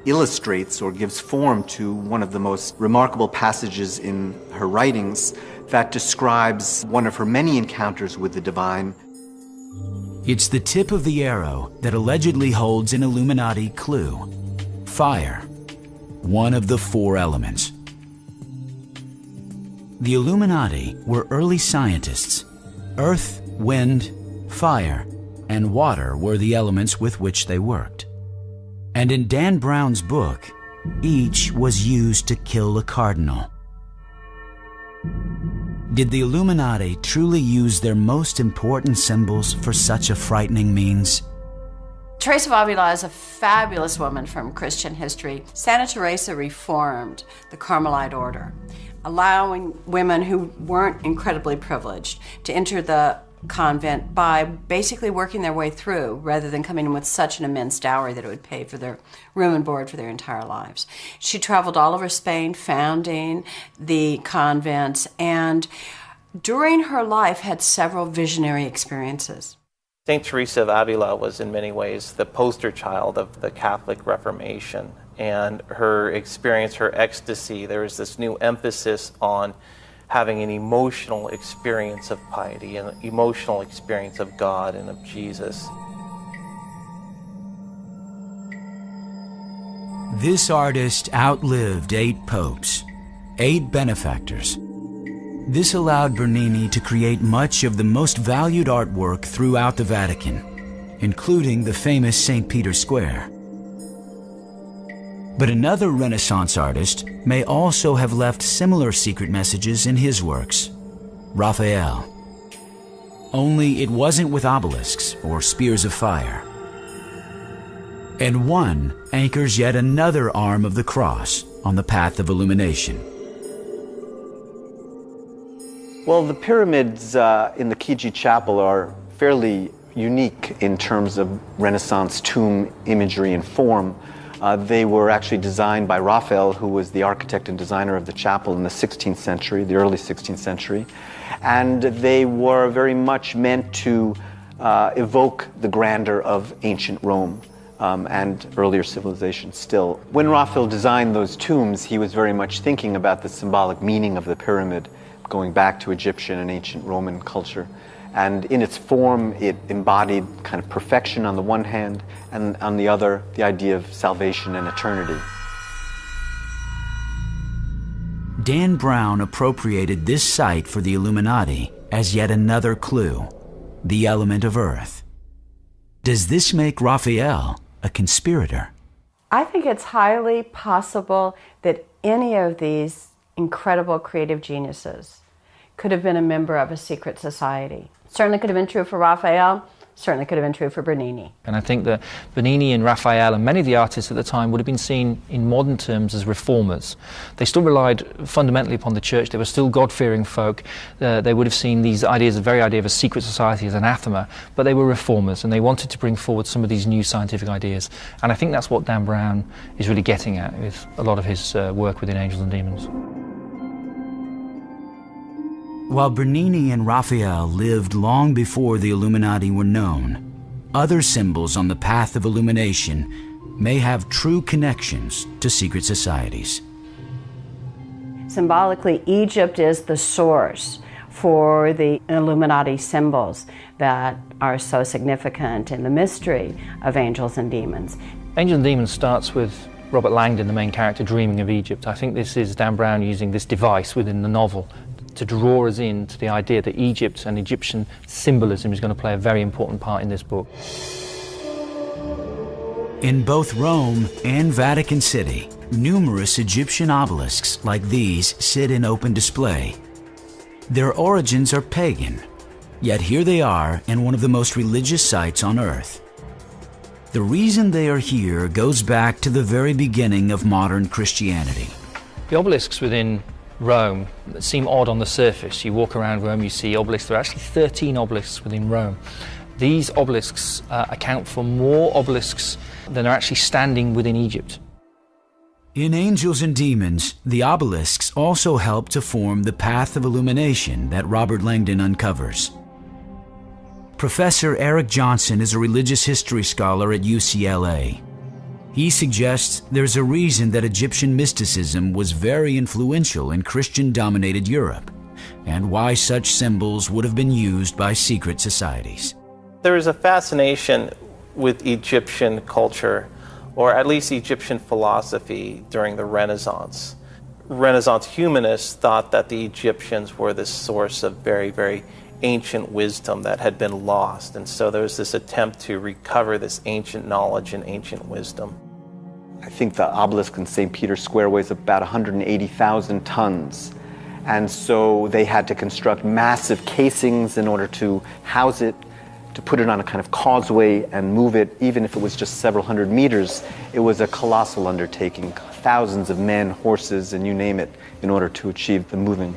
illustrates or gives form to one of the most remarkable passages in her writings that describes one of her many encounters with the divine. It's the tip of the arrow that allegedly holds an Illuminati clue: fire, one of the four elements. The Illuminati were early scientists. Earth, wind, fire, and water were the elements with which they worked. And in Dan Brown's book, each was used to kill a cardinal. Did the Illuminati truly use their most important symbols for such a frightening means? Teresa of Avila is a fabulous woman from Christian history. Santa Teresa reformed the Carmelite order, allowing women who weren't incredibly privileged to enter the convent by basically working their way through rather than coming in with such an immense dowry that it would pay for their room and board for their entire lives. She traveled all over Spain founding the convents, and during her life had several visionary experiences. St. Teresa of Avila was in many ways the poster child of the Catholic Reformation, and her experience, her ecstasy, there was this new emphasis on having an emotional experience of piety, an emotional experience of God and of Jesus. This artist outlived 8 popes, 8 benefactors. This allowed Bernini to create much of the most valued artwork throughout the Vatican, including the famous St. Peter's Square. But another Renaissance artist may also have left similar secret messages in his works: Raphael. Only it wasn't with obelisks or spears of fire. And one anchors yet another arm of the cross on the path of illumination. Well, the pyramids in the Chigi Chapel are fairly unique in terms of Renaissance tomb imagery and form. They were actually designed by Raphael, who was the architect and designer of the chapel in the 16th century, the early 16th century. And they were very much meant to evoke the grandeur of ancient Rome and earlier civilizations still. When Raphael designed those tombs, he was very much thinking about the symbolic meaning of the pyramid, going back to Egyptian and ancient Roman culture. And in its form, it embodied kind of perfection on the one hand, and on the other, the idea of salvation and eternity. Dan Brown appropriated this site for the Illuminati as yet another clue: the element of earth. Does this make Raphael a conspirator? I think it's highly possible that any of these incredible creative geniuses could have been a member of a secret society. Certainly could have been true for Raphael, Certainly could have been true for Bernini. And I think that Bernini and Raphael and many of the artists at the time would have been seen in modern terms as reformers. They still relied fundamentally upon the church. They were still God-fearing folk. They would have seen these ideas, the very idea of a secret society, as anathema, but they were reformers and they wanted to bring forward some of these new scientific ideas. And I think that's what Dan Brown is really getting at with a lot of his work within Angels and Demons. While Bernini and Raphael lived long before the Illuminati were known, other symbols on the path of illumination may have true connections to secret societies. Symbolically, Egypt is the source for the Illuminati symbols that are so significant in the mystery of Angels and Demons. Angels and Demons starts with Robert Langdon, the main character, dreaming of Egypt. I think this is Dan Brown using this device within the novel to draw us into the idea that Egypt and Egyptian symbolism is going to play a very important part in this book. In both Rome and Vatican City, numerous Egyptian obelisks like these sit in open display. Their origins are pagan, yet here they are in one of the most religious sites on Earth. The reason they are here goes back to the very beginning of modern Christianity. The obelisks within Rome seem odd on the surface. You walk around Rome, you see obelisks. There are actually 13 obelisks within Rome. These obelisks account for more obelisks than are actually standing within Egypt. In Angels and Demons, the obelisks also help to form the path of illumination that Robert Langdon uncovers. Professor Eric Johnson is a religious history scholar at UCLA. He suggests there's a reason that Egyptian mysticism was very influential in Christian-dominated Europe, and why such symbols would have been used by secret societies. There is a fascination with Egyptian culture, or at least Egyptian philosophy, during the Renaissance. Renaissance humanists thought that the Egyptians were the source of very, very ancient wisdom that had been lost, and so there was this attempt to recover this ancient knowledge and ancient wisdom. I think the obelisk in St. Peter's Square weighs about 180,000 tons, and so they had to construct massive casings in order to house it, to put it on a kind of causeway and move it, even if it was just several hundred meters. It was a colossal undertaking, thousands of men, horses, and you name it, in order to achieve the moving.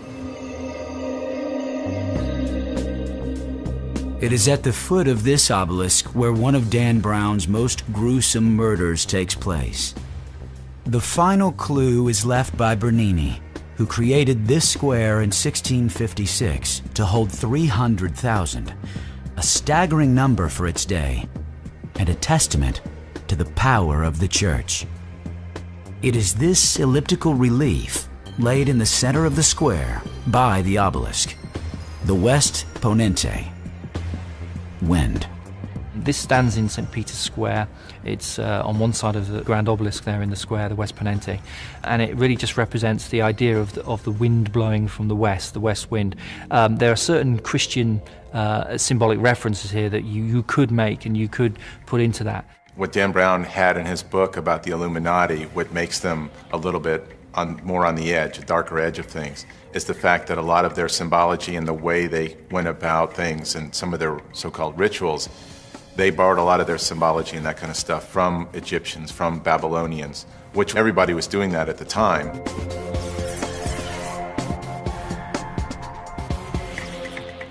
It is at the foot of this obelisk where one of Dan Brown's most gruesome murders takes place. The final clue is left by Bernini, who created this square in 1656 to hold 300,000, a staggering number for its day, and a testament to the power of the church. It is this elliptical relief laid in the center of the square by the obelisk, the West Ponente, wind. This stands in St. Peter's Square. It's on one side of the grand obelisk there in the square, the West Ponente, and it really just represents the idea of the wind blowing from the west wind. There are certain Christian symbolic references here that you could make and you could put into that. What Dan Brown had in his book about the Illuminati, what makes them a little bit more on the edge, a darker edge of things, is the fact that a lot of their symbology and the way they went about things and some of their so-called rituals, they borrowed a lot of their symbology and that kind of stuff from Egyptians, from Babylonians, which everybody was doing that at the time.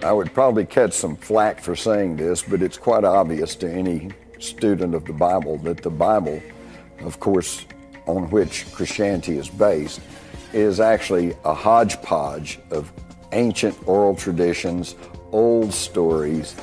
I would probably catch some flack for saying this, but it's quite obvious to any student of the Bible that the Bible, of course, on which Christianity is based, is actually a hodgepodge of ancient oral traditions, old stories.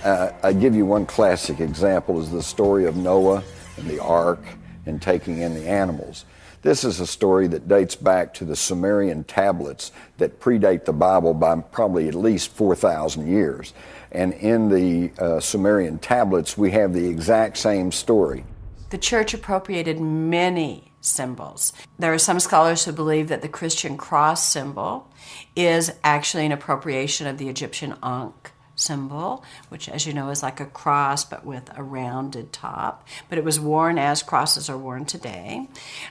I give you one classic example is the story of Noah and the ark and taking in the animals. This is a story that dates back to the Sumerian tablets that predate the Bible by probably at least 4,000 years. And in the Sumerian tablets, we have the exact same story. The church appropriated many symbols. There are some scholars who believe that the Christian cross symbol is actually an appropriation of the Egyptian Ankh symbol, which, as you know, is like a cross but with a rounded top. But it was worn as crosses are worn today.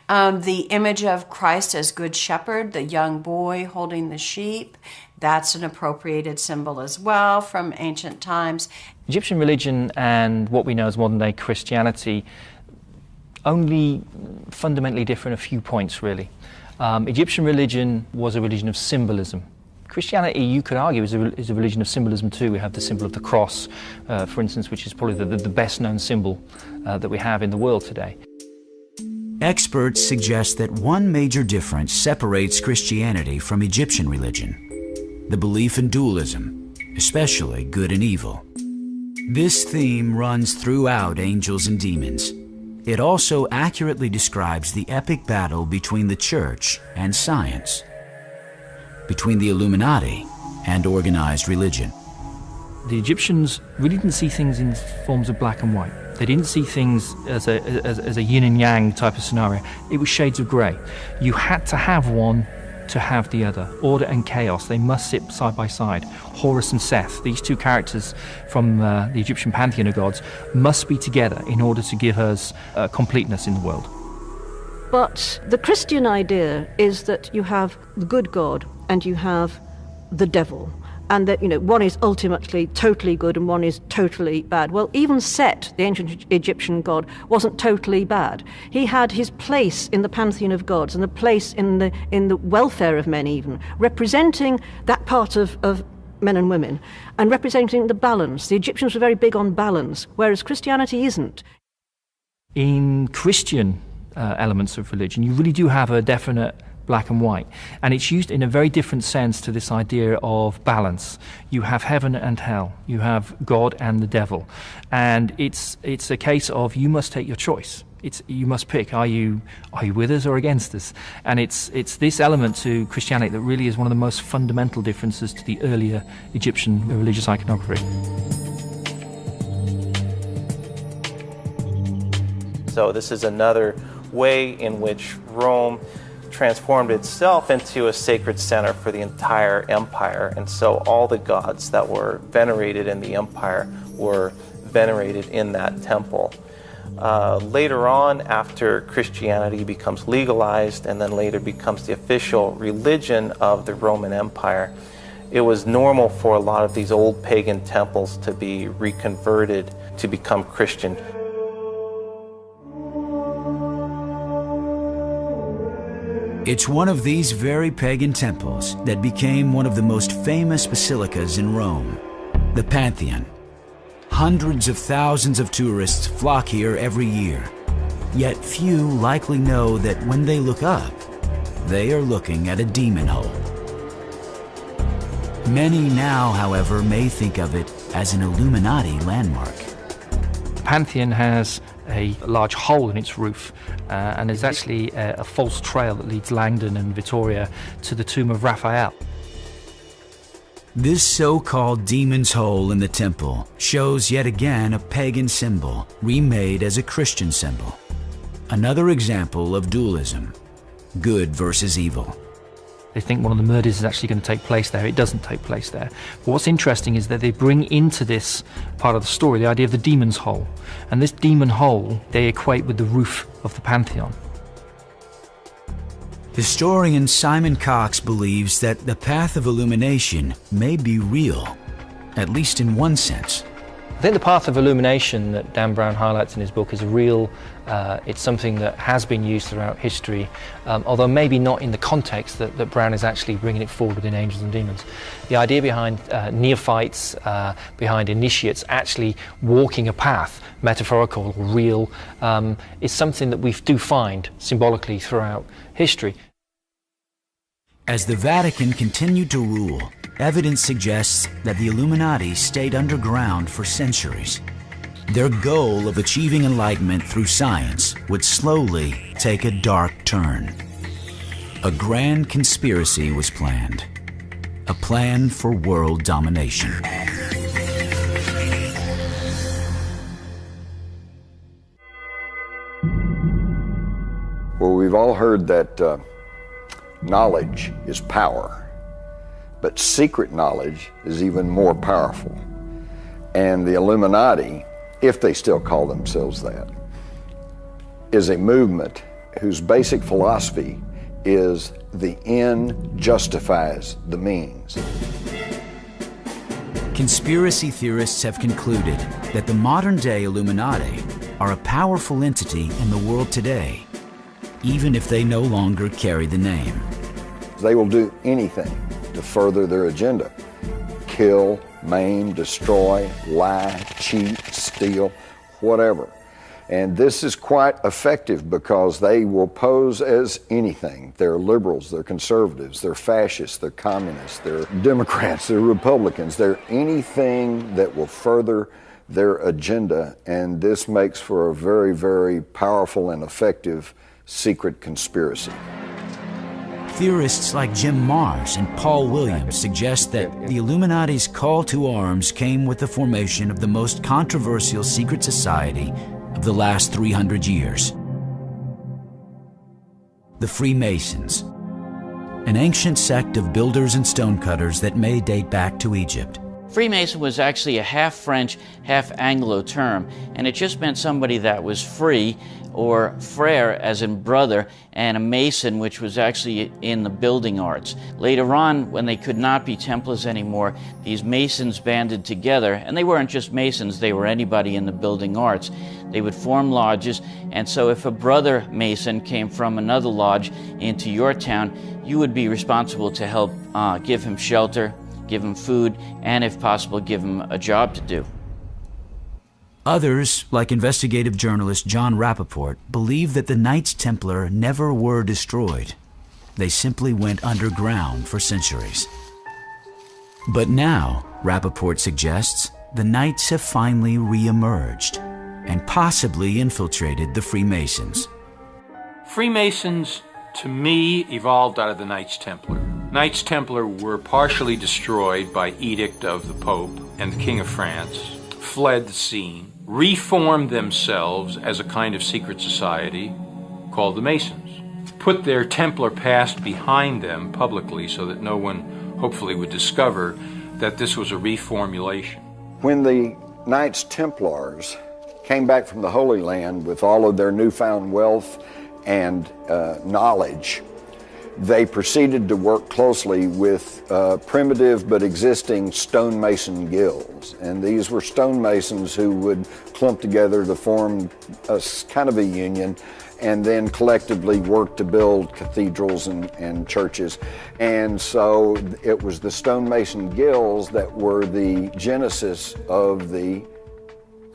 The image of Christ as Good Shepherd, the young boy holding the sheep, That's an appropriated symbol as well from ancient times. Egyptian religion and what we know as modern-day Christianity only fundamentally differ in a few points, really. Egyptian religion was a religion of symbolism. Christianity, you could argue, is a religion of symbolism too. We have the symbol of the cross, for instance, which is probably the best-known symbol that we have in the world today. Experts suggest that one major difference separates Christianity from Egyptian religion: the belief in dualism, especially good and evil. This theme runs throughout Angels and Demons. It also accurately describes the epic battle between the church and science, between the Illuminati and organized religion. The Egyptians really didn't see things in forms of black and white. They didn't see things as a yin and yang type of scenario. It was shades of grey. You had to have one to have the other. Order and chaos, they must sit side by side. Horus and Seth, these two characters from the Egyptian pantheon of gods, must be together in order to give us completeness in the world. But the Christian idea is that you have the good God and you have the devil, and that, one is ultimately totally good and one is totally bad. Well, even Set, the ancient Egyptian god, wasn't totally bad. He had his place in the pantheon of gods and a place in the welfare of men, even representing that part of men and women and representing the balance. The Egyptians were very big on balance, whereas Christianity isn't. In Christian elements of religion, you really do have a definite black and white, and it's used in a very different sense to this idea of balance. You have heaven and hell, you have God and the devil, and it's a case of you must take your choice. You must pick, are you with us or against us? And it's this element to Christianity that really is one of the most fundamental differences to the earlier Egyptian religious iconography. So this is another way in which Rome transformed itself into a sacred center for the entire empire, and so all the gods that were venerated in the empire were venerated in that temple. Later on, after Christianity becomes legalized and then later becomes the official religion of the Roman Empire, it was normal for a lot of these old pagan temples to be reconverted to become Christian. It's one of these very pagan temples that became one of the most famous basilicas in Rome, the Pantheon. Hundreds of thousands of tourists flock here every year, yet few likely know that when they look up, they are looking at a demon hole. Many now, however, may think of it as an Illuminati landmark. The Pantheon has a large hole in its roof, and there's actually a false trail that leads Langdon and Vittoria to the tomb of Raphael. This so-called demon's hole in the temple shows yet again a pagan symbol remade as a Christian symbol. Another example of dualism, good versus evil. They think one of the murders is actually going to take place there. It doesn't take place there. But what's interesting is that they bring into this part of the story the idea of the demon's hole. And this demon hole they equate with the roof of the Pantheon. Historian Simon Cox believes that the path of illumination may be real, at least in one sense. I think the path of illumination that Dan Brown highlights in his book is real. It's something that has been used throughout history, although maybe not in the context that Brown is actually bringing it forward within Angels and Demons. The idea behind neophytes, behind initiates actually walking a path, metaphorical or real, is something that we do find symbolically throughout history. As the Vatican continued to rule, evidence suggests that the Illuminati stayed underground for centuries. Their goal of achieving enlightenment through science would slowly take a dark turn. A grand conspiracy was planned, a plan for world domination. Well, we've all heard that knowledge is power. But secret knowledge is even more powerful. And the Illuminati, if they still call themselves that, is a movement whose basic philosophy is the end justifies the means. Conspiracy theorists have concluded that the modern-day Illuminati are a powerful entity in the world today, even if they no longer carry the name. They will do anything to further their agenda. Kill, maim, destroy, lie, cheat, steal, whatever. And this is quite effective because they will pose as anything. They're liberals, they're conservatives, they're fascists, they're communists, they're Democrats, they're Republicans. They're anything that will further their agenda, and this makes for a very, very powerful and effective secret conspiracy. Theorists like Jim Marrs and Paul Williams suggest that the Illuminati's call to arms came with the formation of the most controversial secret society of the last 300 years. The Freemasons, an ancient sect of builders and stonecutters that may date back to Egypt. Freemason was actually a half French, half Anglo term, and it just meant somebody that was free, or frere as in brother, and a mason, which was actually in the building arts. Later on, when they could not be Templars anymore, these masons banded together, and they weren't just masons, they were anybody in the building arts. They would form lodges, and so if a brother mason came from another lodge into your town, you would be responsible to help give him shelter, give him food, and if possible, give him a job to do. Others, like investigative journalist John Rappaport, believe that the Knights Templar never were destroyed. They simply went underground for centuries. But now, Rappaport suggests, the Knights have finally re-emerged and possibly infiltrated the Freemasons. Freemasons, to me, evolved out of the Knights Templar. Knights Templar were partially destroyed by edict of the Pope and the King of France, fled the scene, reformed themselves as a kind of secret society called the Masons, put their Templar past behind them publicly so that no one hopefully would discover that this was a reformulation. When the Knights Templars came back from the Holy Land with all of their newfound wealth and knowledge, they proceeded to work closely with primitive but existing stonemason guilds. And these were stonemasons who would clump together to form a kind of a union and then collectively work to build cathedrals and churches. And so it was the stonemason guilds that were the genesis of the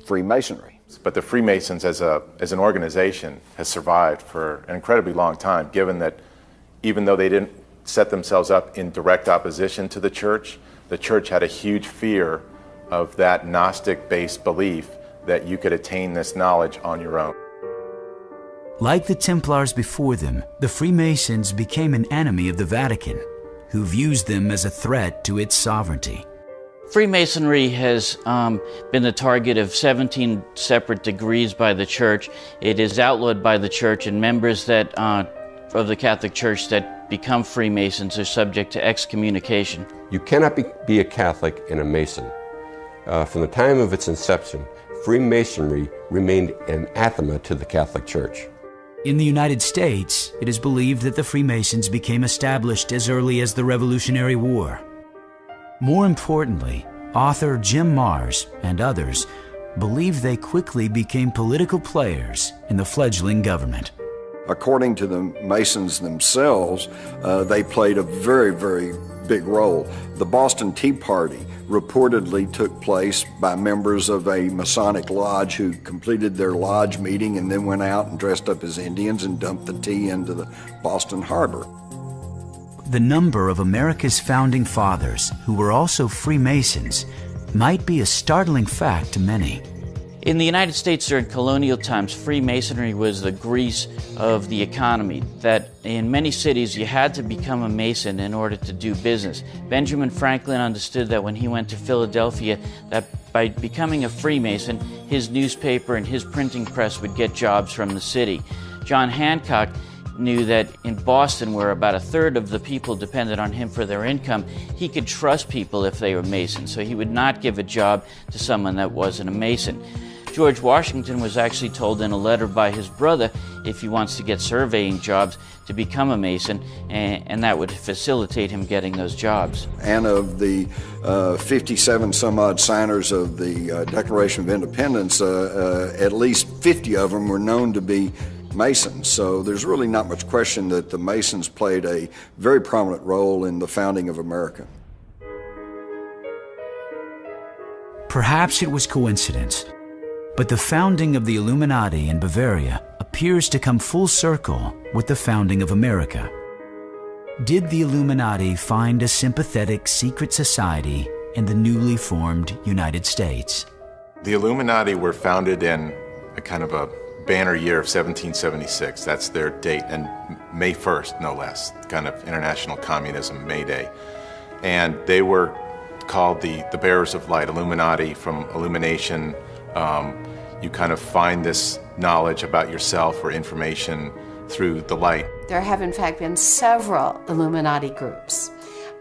Freemasonry. But the Freemasons as an organization has survived for an incredibly long time, given that even though they didn't set themselves up in direct opposition to the church had a huge fear of that Gnostic-based belief that you could attain this knowledge on your own. Like the Templars before them, the Freemasons became an enemy of the Vatican, who views them as a threat to its sovereignty. Freemasonry has been the target of 17 separate degrees by the Church. It is outlawed by the Church, and members that of the Catholic Church that become Freemasons are subject to excommunication. You cannot be a Catholic and a Mason. From the time of its inception, Freemasonry remained anathema to the Catholic Church. In the United States, it is believed that the Freemasons became established as early as the Revolutionary War. More importantly, author Jim Marrs and others believe they quickly became political players in the fledgling government. According to the Masons themselves, they played a very, very big role. The Boston Tea Party reportedly took place by members of a Masonic lodge who completed their lodge meeting and then went out and dressed up as Indians and dumped the tea into the Boston Harbor. The number of America's founding fathers who were also Freemasons might be a startling fact to many. In the United States during colonial times, Freemasonry was the grease of the economy, that in many cities you had to become a Mason in order to do business. Benjamin Franklin understood that when he went to Philadelphia, that by becoming a Freemason, his newspaper and his printing press would get jobs from the city. John Hancock knew that in Boston, where about a third of the people depended on him for their income, he could trust people if they were Masons, so he would not give a job to someone that wasn't a Mason. George Washington was actually told in a letter by his brother, if he wants to get surveying jobs, to become a Mason, and that would facilitate him getting those jobs. And of the 57 some odd signers of the Declaration of Independence, at least 50 of them were known to be Masons. So there's really not much question that the Masons played a very prominent role in the founding of America. Perhaps it was coincidence, but the founding of the Illuminati in Bavaria appears to come full circle with the founding of America. Did the Illuminati find a sympathetic secret society in the newly formed United States? The Illuminati were founded in a kind of a banner year of 1776. That's their date, and May 1st, no less, kind of International Communism May Day. And they were called the Bearers of Light, Illuminati, from illumination. You kind of find this knowledge about yourself or information through the light. There have in fact been several Illuminati groups.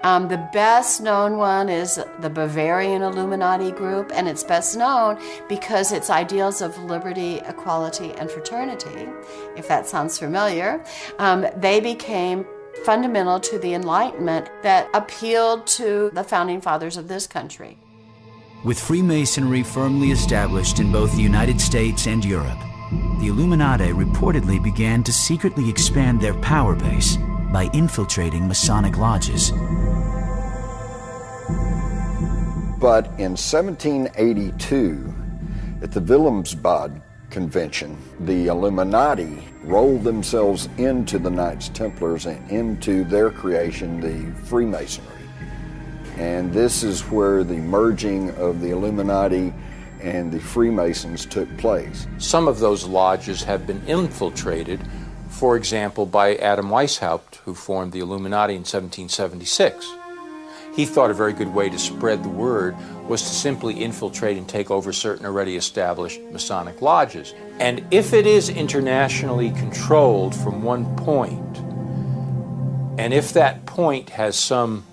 The best known one is the Bavarian Illuminati group, and it's best known because its ideals of liberty, equality, and fraternity, if that sounds familiar, they became fundamental to the Enlightenment that appealed to the founding fathers of this country. With Freemasonry firmly established in both the United States and Europe, the Illuminati reportedly began to secretly expand their power base by infiltrating Masonic lodges. But in 1782, at the Wilhelmsbad Convention, the Illuminati rolled themselves into the Knights Templars and into their creation, the Freemasonry. And this is where the merging of the Illuminati and the Freemasons took place. Some of those lodges have been infiltrated, for example, by Adam Weishaupt, who formed the Illuminati in 1776. He thought a very good way to spread the word was to simply infiltrate and take over certain already established Masonic lodges. And if it is internationally controlled from one point, and if that point has some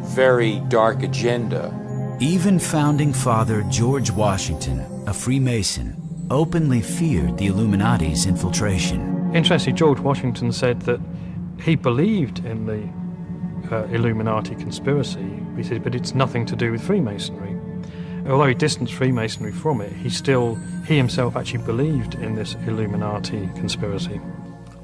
very dark agenda. Even founding father George Washington, a Freemason, openly feared the Illuminati's infiltration. Interestingly, George Washington said that he believed in the Illuminati conspiracy. He said, but it's nothing to do with Freemasonry. Although he distanced Freemasonry from it, he himself actually believed in this Illuminati conspiracy.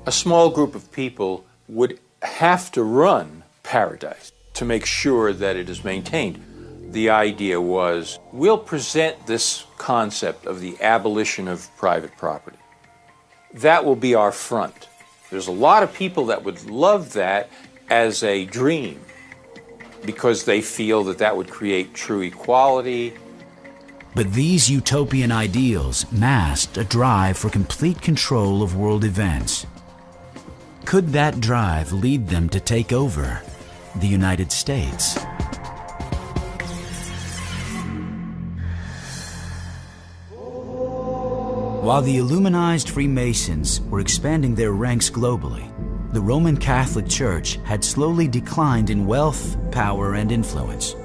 A small group of people would have to run Paradise to make sure that it is maintained. The idea was, we'll present this concept of the abolition of private property. That will be our front. There's a lot of people that would love that as a dream because they feel that that would create true equality. But these utopian ideals masked a drive for complete control of world events. Could that drive lead them to take over the United States? While the Illuminized Freemasons were expanding their ranks globally, the Roman Catholic Church had slowly declined in wealth, power, and influence.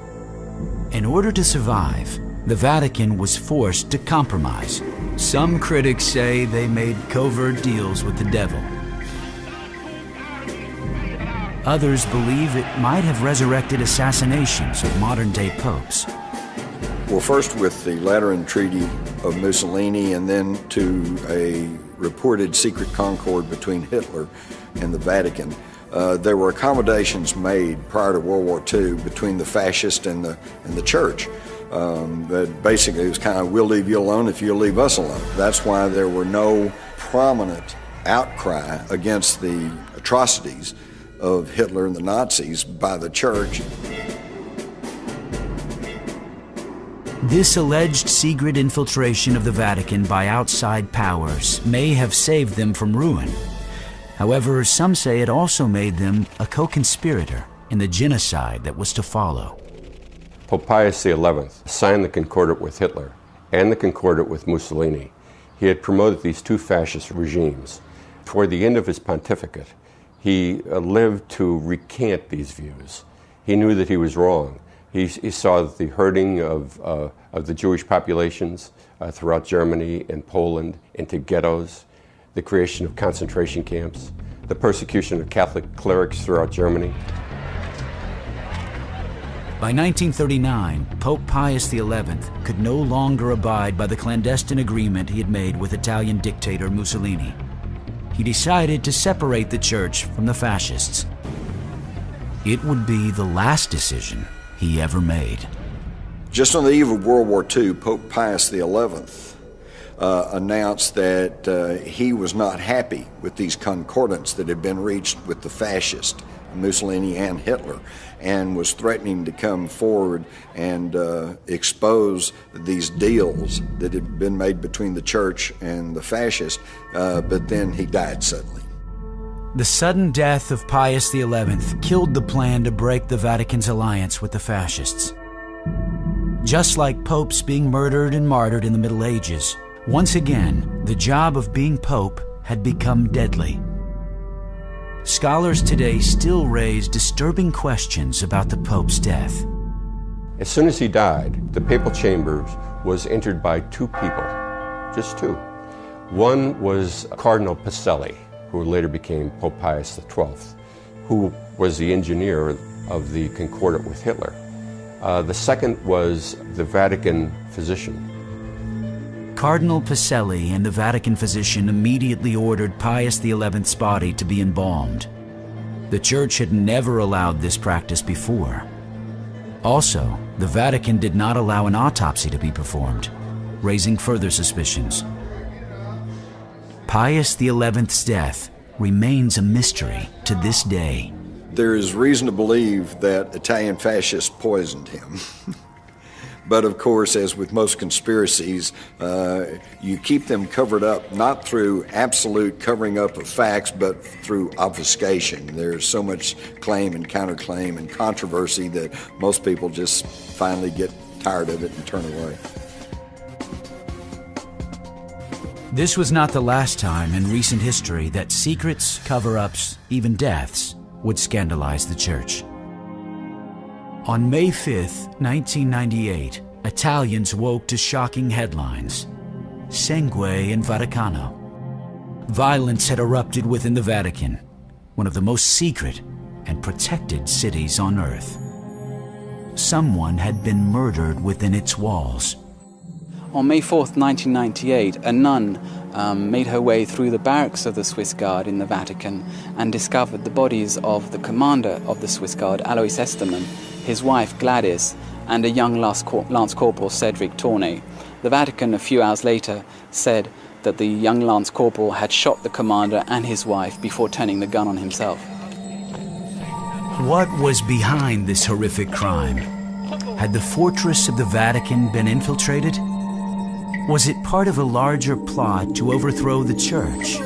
In order to survive, the Vatican was forced to compromise. Some critics say they made covert deals with the devil. Others believe it might have resurrected assassinations of modern-day popes. Well, first with the Lateran Treaty of Mussolini, and then to a reported secret concord between Hitler and the Vatican. There were accommodations made prior to World War II between the fascists and the church. That basically it was kind of, we'll leave you alone if you'll leave us alone. That's why there were no prominent outcry against the atrocities of Hitler and the Nazis by the church. This alleged secret infiltration of the Vatican by outside powers may have saved them from ruin. However, some say it also made them a co-conspirator in the genocide that was to follow. Pope Pius XI signed the Concordat with Hitler and the Concordat with Mussolini. He had promoted these two fascist regimes. Toward the end of his pontificate, he lived to recant these views. He knew that he was wrong, He saw the herding of the Jewish populations throughout Germany and Poland into ghettos, the creation of concentration camps, the persecution of Catholic clerics throughout Germany. By 1939, Pope Pius XI could no longer abide by the clandestine agreement he had made with Italian dictator Mussolini. He decided to separate the church from the fascists. It would be the last decision he ever made. Just on the eve of World War II, Pope Pius XI announced that he was not happy with these concordants that had been reached with the fascists, Mussolini and Hitler, and was threatening to come forward and expose these deals that had been made between the church and the fascists, but then he died suddenly. The sudden death of Pius XI killed the plan to break the Vatican's alliance with the fascists. Just like popes being murdered and martyred in the Middle Ages, once again, the job of being pope had become deadly. Scholars today still raise disturbing questions about the Pope's death. As soon as he died, the papal chamber was entered by two people, just two. One was Cardinal Pacelli, who later became Pope Pius XII, who was the engineer of the Concordat with Hitler. The second was the Vatican physician. Cardinal Pacelli and the Vatican physician immediately ordered Pius XI's body to be embalmed. The Church had never allowed this practice before. Also, the Vatican did not allow an autopsy to be performed, raising further suspicions. Pius XI's death remains a mystery to this day. There is reason to believe that Italian fascists poisoned him. But of course, as with most conspiracies, you keep them covered up not through absolute covering up of facts, but through obfuscation. There's so much claim and counterclaim and controversy that most people just finally get tired of it and turn away. This was not the last time in recent history that secrets, cover-ups, even deaths would scandalize the Church. On May 5th, 1998, Italians woke to shocking headlines. Sangue in Vaticano. Violence had erupted within the Vatican, one of the most secret and protected cities on earth. Someone had been murdered within its walls. On May 4th, 1998, a nun made her way through the barracks of the Swiss Guard in the Vatican and discovered the bodies of the commander of the Swiss Guard, Alois Estermann, his wife Gladys, and a young Lance Corporal, Cedric Tournay. The Vatican, a few hours later, said that the young Lance Corporal had shot the commander and his wife before turning the gun on himself. What was behind this horrific crime? Had the fortress of the Vatican been infiltrated? Was it part of a larger plot to overthrow the Church?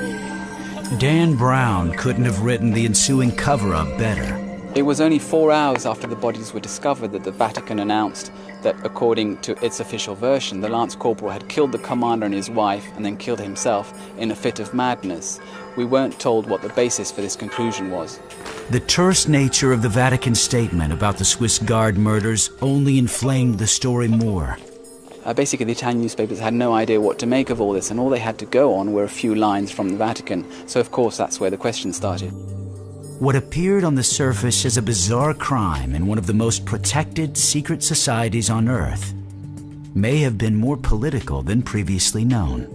Dan Brown couldn't have written the ensuing cover-up better. It was only 4 hours after the bodies were discovered that the Vatican announced that, according to its official version, the Lance Corporal had killed the commander and his wife and then killed himself in a fit of madness. We weren't told what the basis for this conclusion was. The terse nature of the Vatican statement about the Swiss Guard murders only inflamed the story more. Basically, the Italian newspapers had no idea what to make of all this, and all they had to go on were a few lines from the Vatican. So, of course, that's where the question started. What appeared on the surface as a bizarre crime in one of the most protected secret societies on Earth may have been more political than previously known.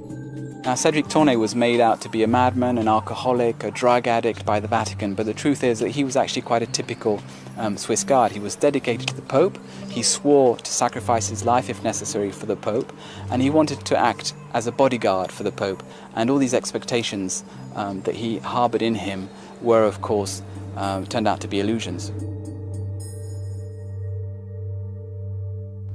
Now, Cedric Tournay was made out to be a madman, an alcoholic, a drug addict by the Vatican, but the truth is that he was actually quite a typical Swiss Guard. He was dedicated to the Pope, he swore to sacrifice his life if necessary for the Pope, and he wanted to act as a bodyguard for the Pope. And all these expectations that he harbored in him were, of course, turned out to be illusions.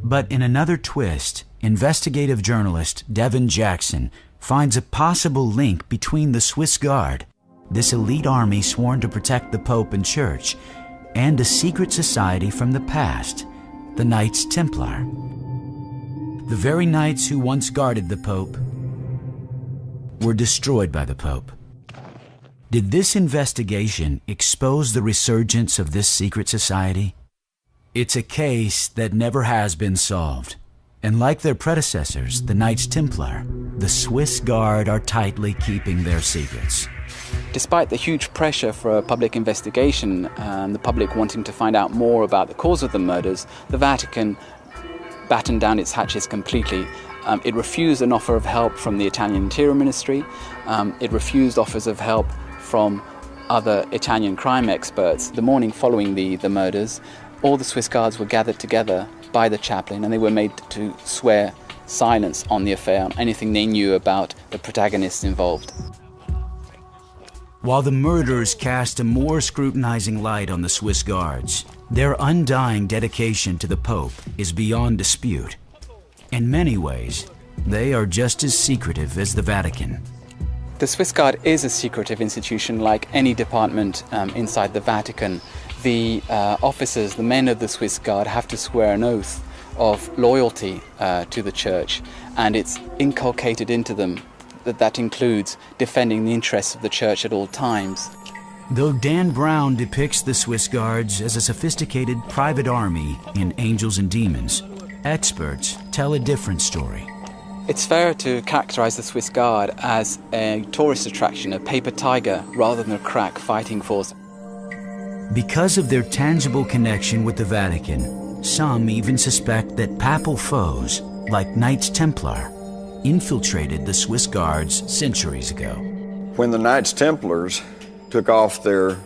But in another twist, investigative journalist Devin Jackson finds a possible link between the Swiss Guard, this elite army sworn to protect the Pope and Church, and a secret society from the past, the Knights Templar. The very knights who once guarded the Pope were destroyed by the Pope. Did this investigation expose the resurgence of this secret society? It's a case that never has been solved. And like their predecessors, the Knights Templar, the Swiss Guard are tightly keeping their secrets. Despite the huge pressure for a public investigation and the public wanting to find out more about the cause of the murders, the Vatican battened down its hatches completely. It refused an offer of help from the Italian Interior Ministry. It refused offers of help from other Italian crime experts. The morning following the murders, all the Swiss Guards were gathered together by the chaplain, and they were made to swear silence on the affair, on anything they knew about the protagonists involved. While the murders cast a more scrutinizing light on the Swiss Guards, their undying dedication to the Pope is beyond dispute. In many ways, they are just as secretive as the Vatican. The Swiss Guard is a secretive institution like any department inside the Vatican. The officers, the men of the Swiss Guard, have to swear an oath of loyalty to the Church, and it's inculcated into them that includes defending the interests of the Church at all times. Though Dan Brown depicts the Swiss Guards as a sophisticated private army in Angels and Demons, experts tell a different story. It's fair to characterize the Swiss Guard as a tourist attraction, a paper tiger, rather than a crack fighting force. Because of their tangible connection with the Vatican, some even suspect that papal foes, like Knights Templar, infiltrated the Swiss Guards centuries ago. When the Knights Templars took off their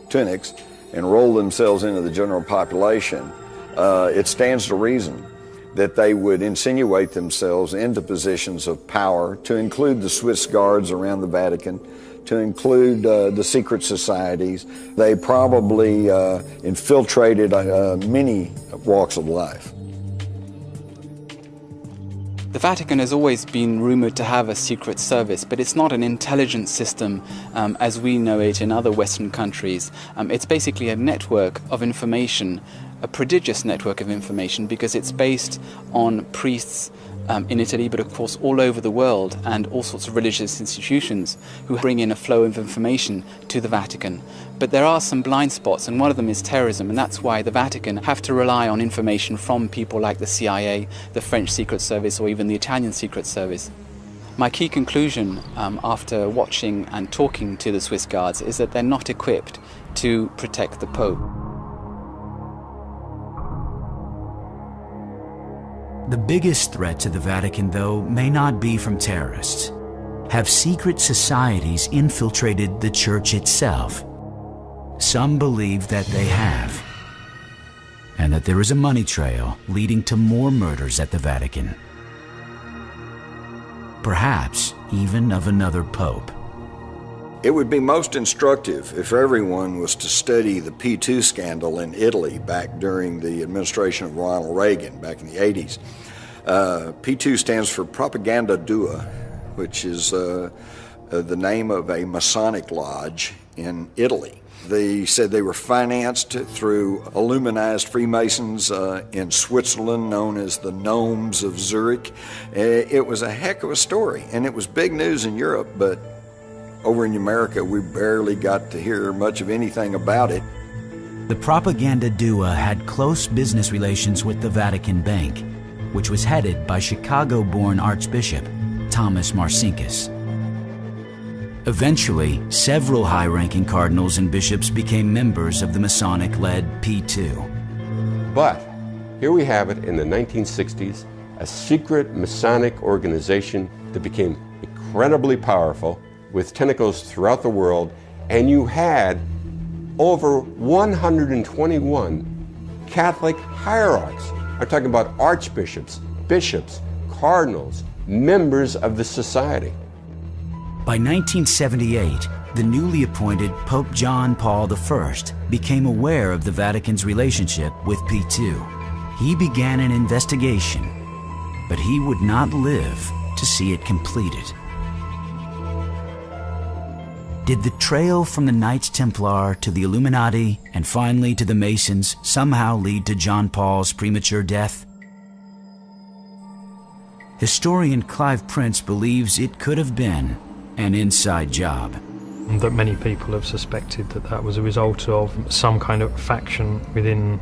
tunics and rolled themselves into the general population, it stands to reason that they would insinuate themselves into positions of power, to include the Swiss Guards around the Vatican, to include the secret societies. They probably infiltrated many walks of life. The Vatican has always been rumored to have a secret service, but it's not an intelligence system as we know it in other Western countries. It's basically a network of information, a prodigious network of information, because it's based on priests in Italy, but of course all over the world, and all sorts of religious institutions who bring in a flow of information to the Vatican. But there are some blind spots, and one of them is terrorism, and that's why the Vatican have to rely on information from people like the CIA, the French Secret Service, or even the Italian Secret Service. My key conclusion after watching and talking to the Swiss Guards is that they're not equipped to protect the Pope. The biggest threat to the Vatican, though, may not be from terrorists. Have secret societies infiltrated the Church itself? Some believe that they have, and that there is a money trail leading to more murders at the Vatican. Perhaps even of another pope. It would be most instructive if everyone was to study the P2 scandal in Italy back during the administration of Ronald Reagan back in the 80s. P2 stands for Propaganda Dua, which is the name of a Masonic lodge in Italy. They said they were financed through Illuminized Freemasons in Switzerland, known as the Gnomes of Zurich. It was a heck of a story, and it was big news in Europe, but over in America, we barely got to hear much of anything about it. The Propaganda Dua had close business relations with the Vatican Bank, which was headed by Chicago-born Archbishop Thomas Marcinkus. Eventually, several high-ranking cardinals and bishops became members of the Masonic-led P2. But here we have it in the 1960s, a secret Masonic organization that became incredibly powerful, with tentacles throughout the world, and you had over 121 Catholic hierarchs. I'm talking about archbishops, bishops, cardinals, members of the society. By 1978, the newly appointed Pope John Paul I became aware of the Vatican's relationship with P2. He began an investigation, but he would not live to see it completed. Did the trail from the Knights Templar to the Illuminati and finally to the Masons somehow lead to John Paul's premature death? Historian Clive Prince believes it could have been an inside job. That many people have suspected that that was a result of some kind of faction within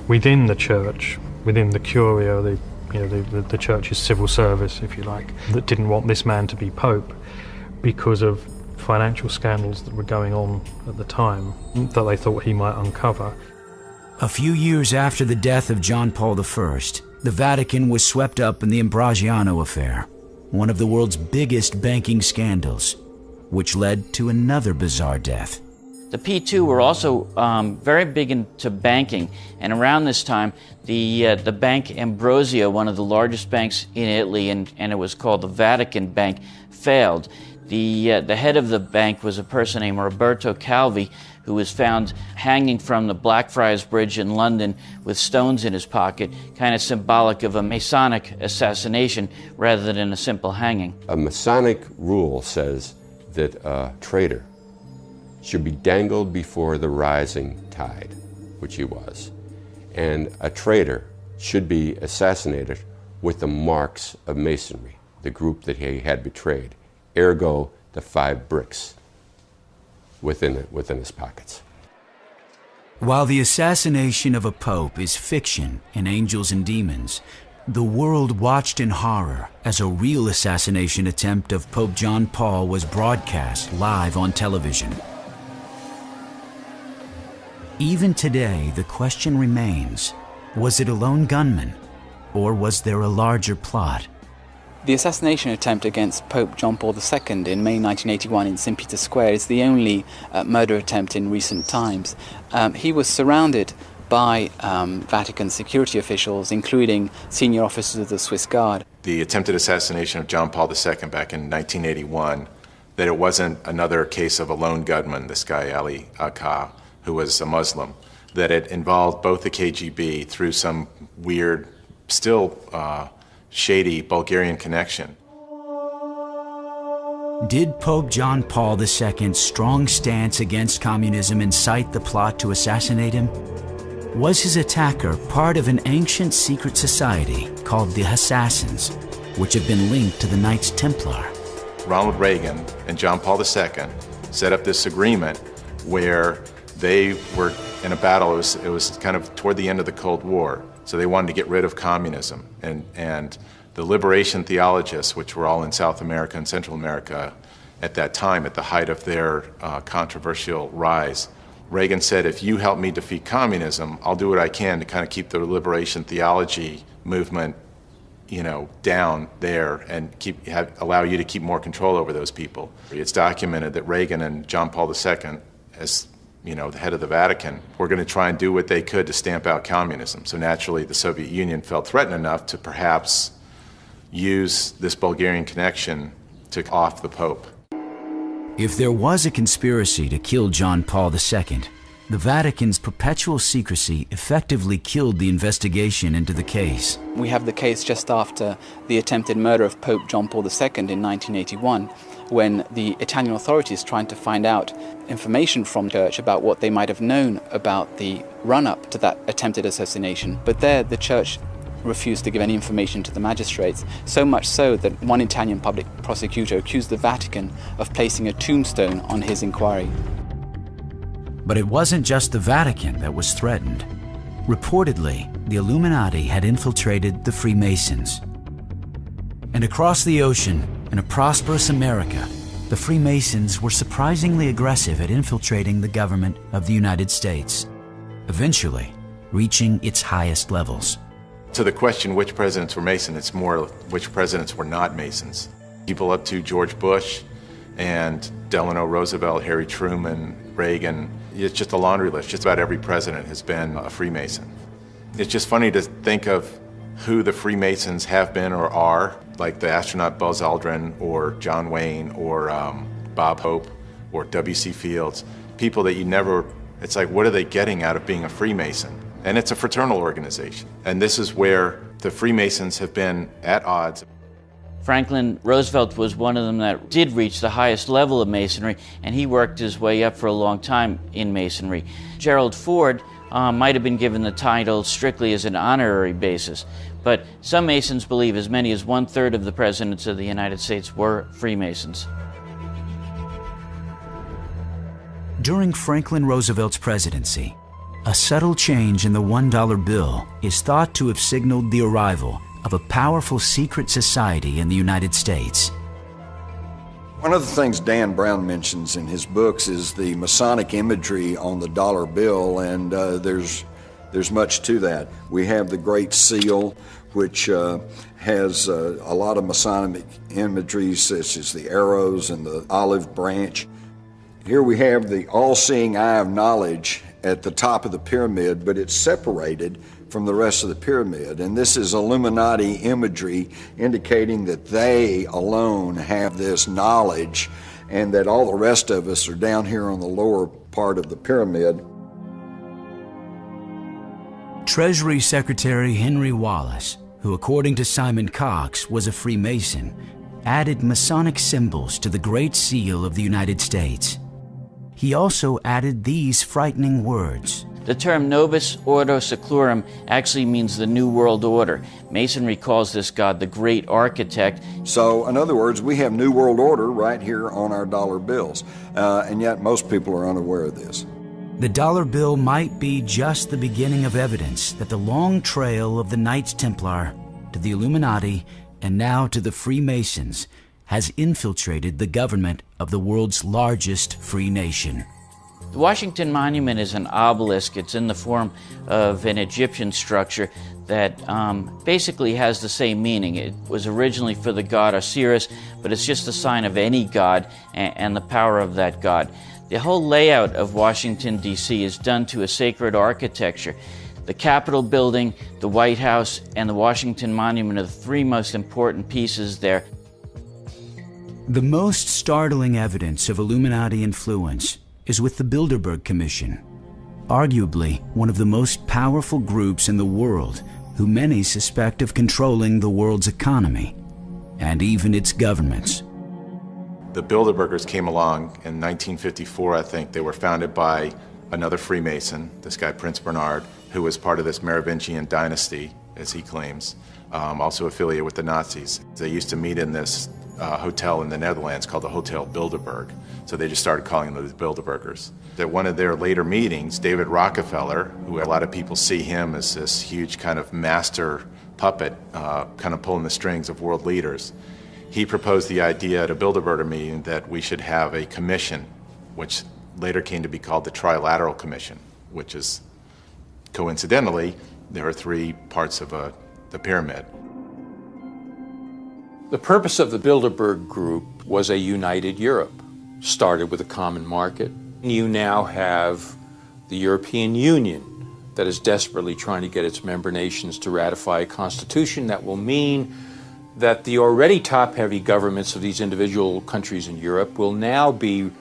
within the church, within the Curia, the church's civil service, if you like, that didn't want this man to be pope because of financial scandals that were going on at the time that they thought he might uncover. A few years after the death of John Paul I, the Vatican was swept up in the Ambrosiano affair, one of the world's biggest banking scandals, which led to another bizarre death. The P2 were also very big into banking, and around this time, the bank Ambrosio, one of the largest banks in Italy, and it was called the Vatican Bank, failed. The head of the bank was a person named Roberto Calvi, who was found hanging from the Blackfriars Bridge in London with stones in his pocket, kind of symbolic of a Masonic assassination rather than a simple hanging. A Masonic rule says that a traitor should be dangled before the rising tide, which he was, and a traitor should be assassinated with the marks of Masonry, the group that he had betrayed, ergo the 5 bricks within his pockets. While the assassination of a pope is fiction in Angels and Demons, the world watched in horror as a real assassination attempt of Pope John Paul was broadcast live on television. Even today, the question remains, was it a lone gunman, or was there a larger plot? The assassination attempt against Pope John Paul II in May 1981 in St. Peter's Square is the only murder attempt in recent times. He was surrounded by Vatican security officials, including senior officers of the Swiss Guard. The attempted assassination of John Paul II back in 1981, that it wasn't another case of a lone gunman, this guy Ali Akka, who was a Muslim, that it involved both the KGB through some weird, still shady Bulgarian connection. Did Pope John Paul II's strong stance against communism incite the plot to assassinate him? Was his attacker part of an ancient secret society called the Assassins, which have been linked to the Knights Templar? Ronald Reagan and John Paul II set up this agreement where they were in a battle. It was kind of toward the end of the Cold War, so they wanted to get rid of communism. And the liberation theologists, which were all in South America and Central America at that time, at the height of their controversial rise, Reagan said, if you help me defeat communism, I'll do what I can to kind of keep the liberation theology movement, down there and allow you to keep more control over those people. It's documented that Reagan and John Paul II, as the head of the Vatican, were going to try and do what they could to stamp out communism. So naturally, the Soviet Union felt threatened enough to perhaps use this Bulgarian connection to off the Pope. If there was a conspiracy to kill John Paul II, the Vatican's perpetual secrecy effectively killed the investigation into the case. We have the case just after the attempted murder of Pope John Paul II in 1981, when the Italian authorities trying to find out information from the church about what they might have known about the run-up to that attempted assassination. But there, the church refused to give any information to the magistrates, so much so that one Italian public prosecutor accused the Vatican of placing a tombstone on his inquiry. But it wasn't just the Vatican that was threatened. Reportedly, the Illuminati had infiltrated the Freemasons. And across the ocean, in a prosperous America, the Freemasons were surprisingly aggressive at infiltrating the government of the United States, eventually reaching its highest levels. To the question which presidents were Mason, it's more which presidents were not Masons. People up to George Bush and Delano Roosevelt, Harry Truman, Reagan. It's just a laundry list. Just about every president has been a Freemason. It's just funny to think of who the Freemasons have been or are, like the astronaut Buzz Aldrin or John Wayne or Bob Hope or W.C. Fields. People that you never, it's like, what are they getting out of being a Freemason? And it's a fraternal organization. And this is where the Freemasons have been at odds. Franklin Roosevelt was one of them that did reach the highest level of Masonry, and he worked his way up for a long time in Masonry. Gerald Ford might have been given the title strictly as an honorary basis, but some Masons believe as many as 1/3 of the presidents of the United States were Freemasons. During Franklin Roosevelt's presidency, A subtle change in the $1 bill is thought to have signaled the arrival of a powerful secret society in the United States. One of the things Dan Brown mentions in his books is the Masonic imagery on the dollar bill, and there's much to that. We have the Great Seal, which has a lot of Masonic imagery, such as the arrows and the olive branch. Here we have the all-seeing eye of knowledge at the top of the pyramid, but it's separated from the rest of the pyramid. And this is Illuminati imagery indicating that they alone have this knowledge and that all the rest of us are down here on the lower part of the pyramid. Treasury Secretary Henry Wallace, who according to Simon Cox was a Freemason, added Masonic symbols to the Great Seal of the United States. He also added these frightening words. The term Novus Ordo Seclorum actually means the New World Order. Masonry calls this god the Great Architect. So, in other words, we have New World Order right here on our dollar bills, and yet most people are unaware of this. The dollar bill might be just the beginning of evidence that the long trail of the Knights Templar to the Illuminati and now to the Freemasons has infiltrated the government of the world's largest free nation. The Washington Monument is an obelisk. It's in the form of an Egyptian structure that basically has the same meaning. It was originally for the god Osiris, but it's just a sign of any god and the power of that god. The whole layout of Washington, D.C. is done to a sacred architecture. The Capitol building, the White House, and the Washington Monument are the three most important pieces there. The most startling evidence of Illuminati influence is with the Bilderberg Commission, arguably one of the most powerful groups in the world who many suspect of controlling the world's economy and even its governments. The Bilderbergers came along in 1954, I think. They were founded by another Freemason, this guy Prince Bernard, who was part of this Merovingian dynasty, as he claims, also affiliated with the Nazis. They used to meet in this hotel in the Netherlands called the Hotel Bilderberg. So they just started calling them the Bilderbergers. At one of their later meetings, David Rockefeller, who a lot of people see him as this huge kind of master puppet, kind of pulling the strings of world leaders, he proposed the idea at a Bilderberger meeting that we should have a commission, which later came to be called the Trilateral Commission, which is, coincidentally, there are three parts of the pyramid. The purpose of the Bilderberg Group was a united Europe. Started with a common market. You now have the European Union that is desperately trying to get its member nations to ratify a constitution that will mean that the already top-heavy governments of these individual countries in Europe will now be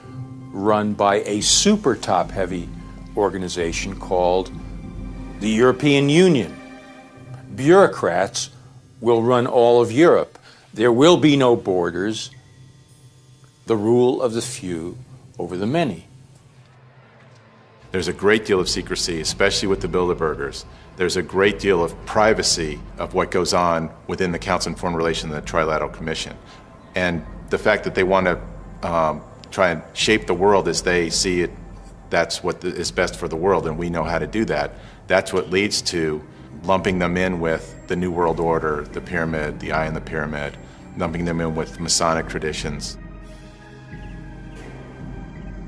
run by a super top-heavy organization called the European Union. Bureaucrats will run all of Europe. There will be no borders, the rule of the few over the many. There's a great deal of secrecy, especially with the Bilderbergers. There's a great deal of privacy of what goes on within the Council on Foreign Relations and the Trilateral Commission. And the fact that they want to try and shape the world as they see it, that's what is best for the world, and we know how to do that. That's what leads to lumping them in with the New World Order, the pyramid, the eye in the pyramid, lumping them in with Masonic traditions.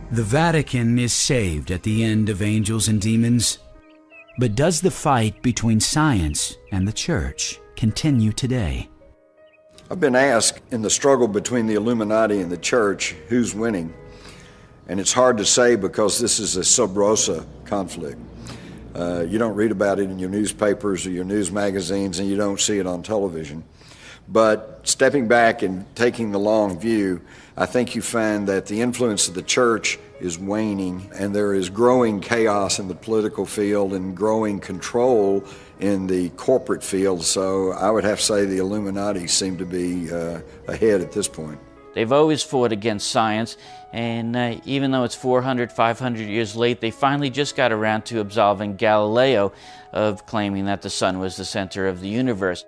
The Vatican is saved at the end of Angels and Demons. But does the fight between science and the church continue today? I've been asked in the struggle between the Illuminati and the church, who's winning? And it's hard to say because this is a sub rosa conflict. You don't read about it in your newspapers or your news magazines, and you don't see it on television. But stepping back and taking the long view, I think you find that the influence of the church is waning, and there is growing chaos in the political field and growing control in the corporate field. So I would have to say the Illuminati seem to be ahead at this point. They've always fought against science, and even though it's 400, 500 years late, they finally just got around to absolving Galileo of claiming that the sun was the center of the universe.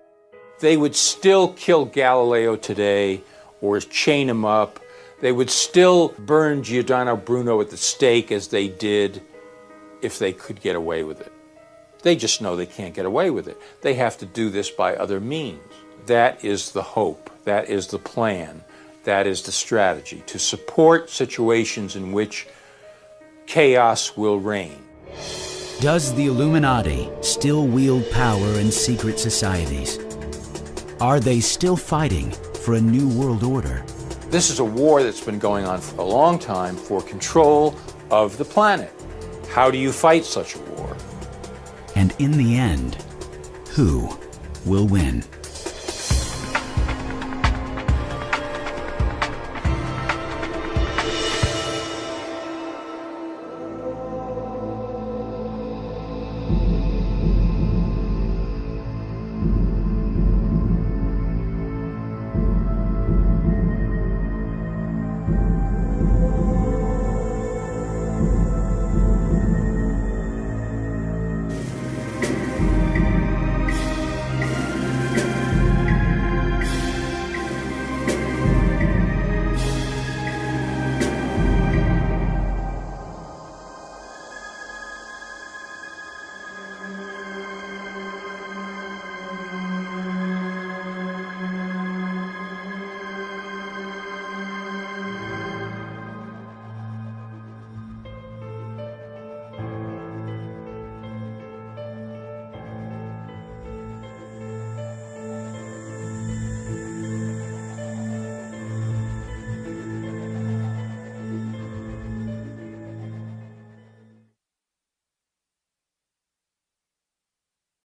They would still kill Galileo today or chain him up. They would still burn Giordano Bruno at the stake as they did if they could get away with it. They just know they can't get away with it. They have to do this by other means. That is the hope. That is the plan. That is the strategy, to support situations in which chaos will reign. Does the Illuminati still wield power in secret societies? Are they still fighting for a new world order? This is a war that's been going on for a long time for control of the planet. How do you fight such a war? And in the end, who will win?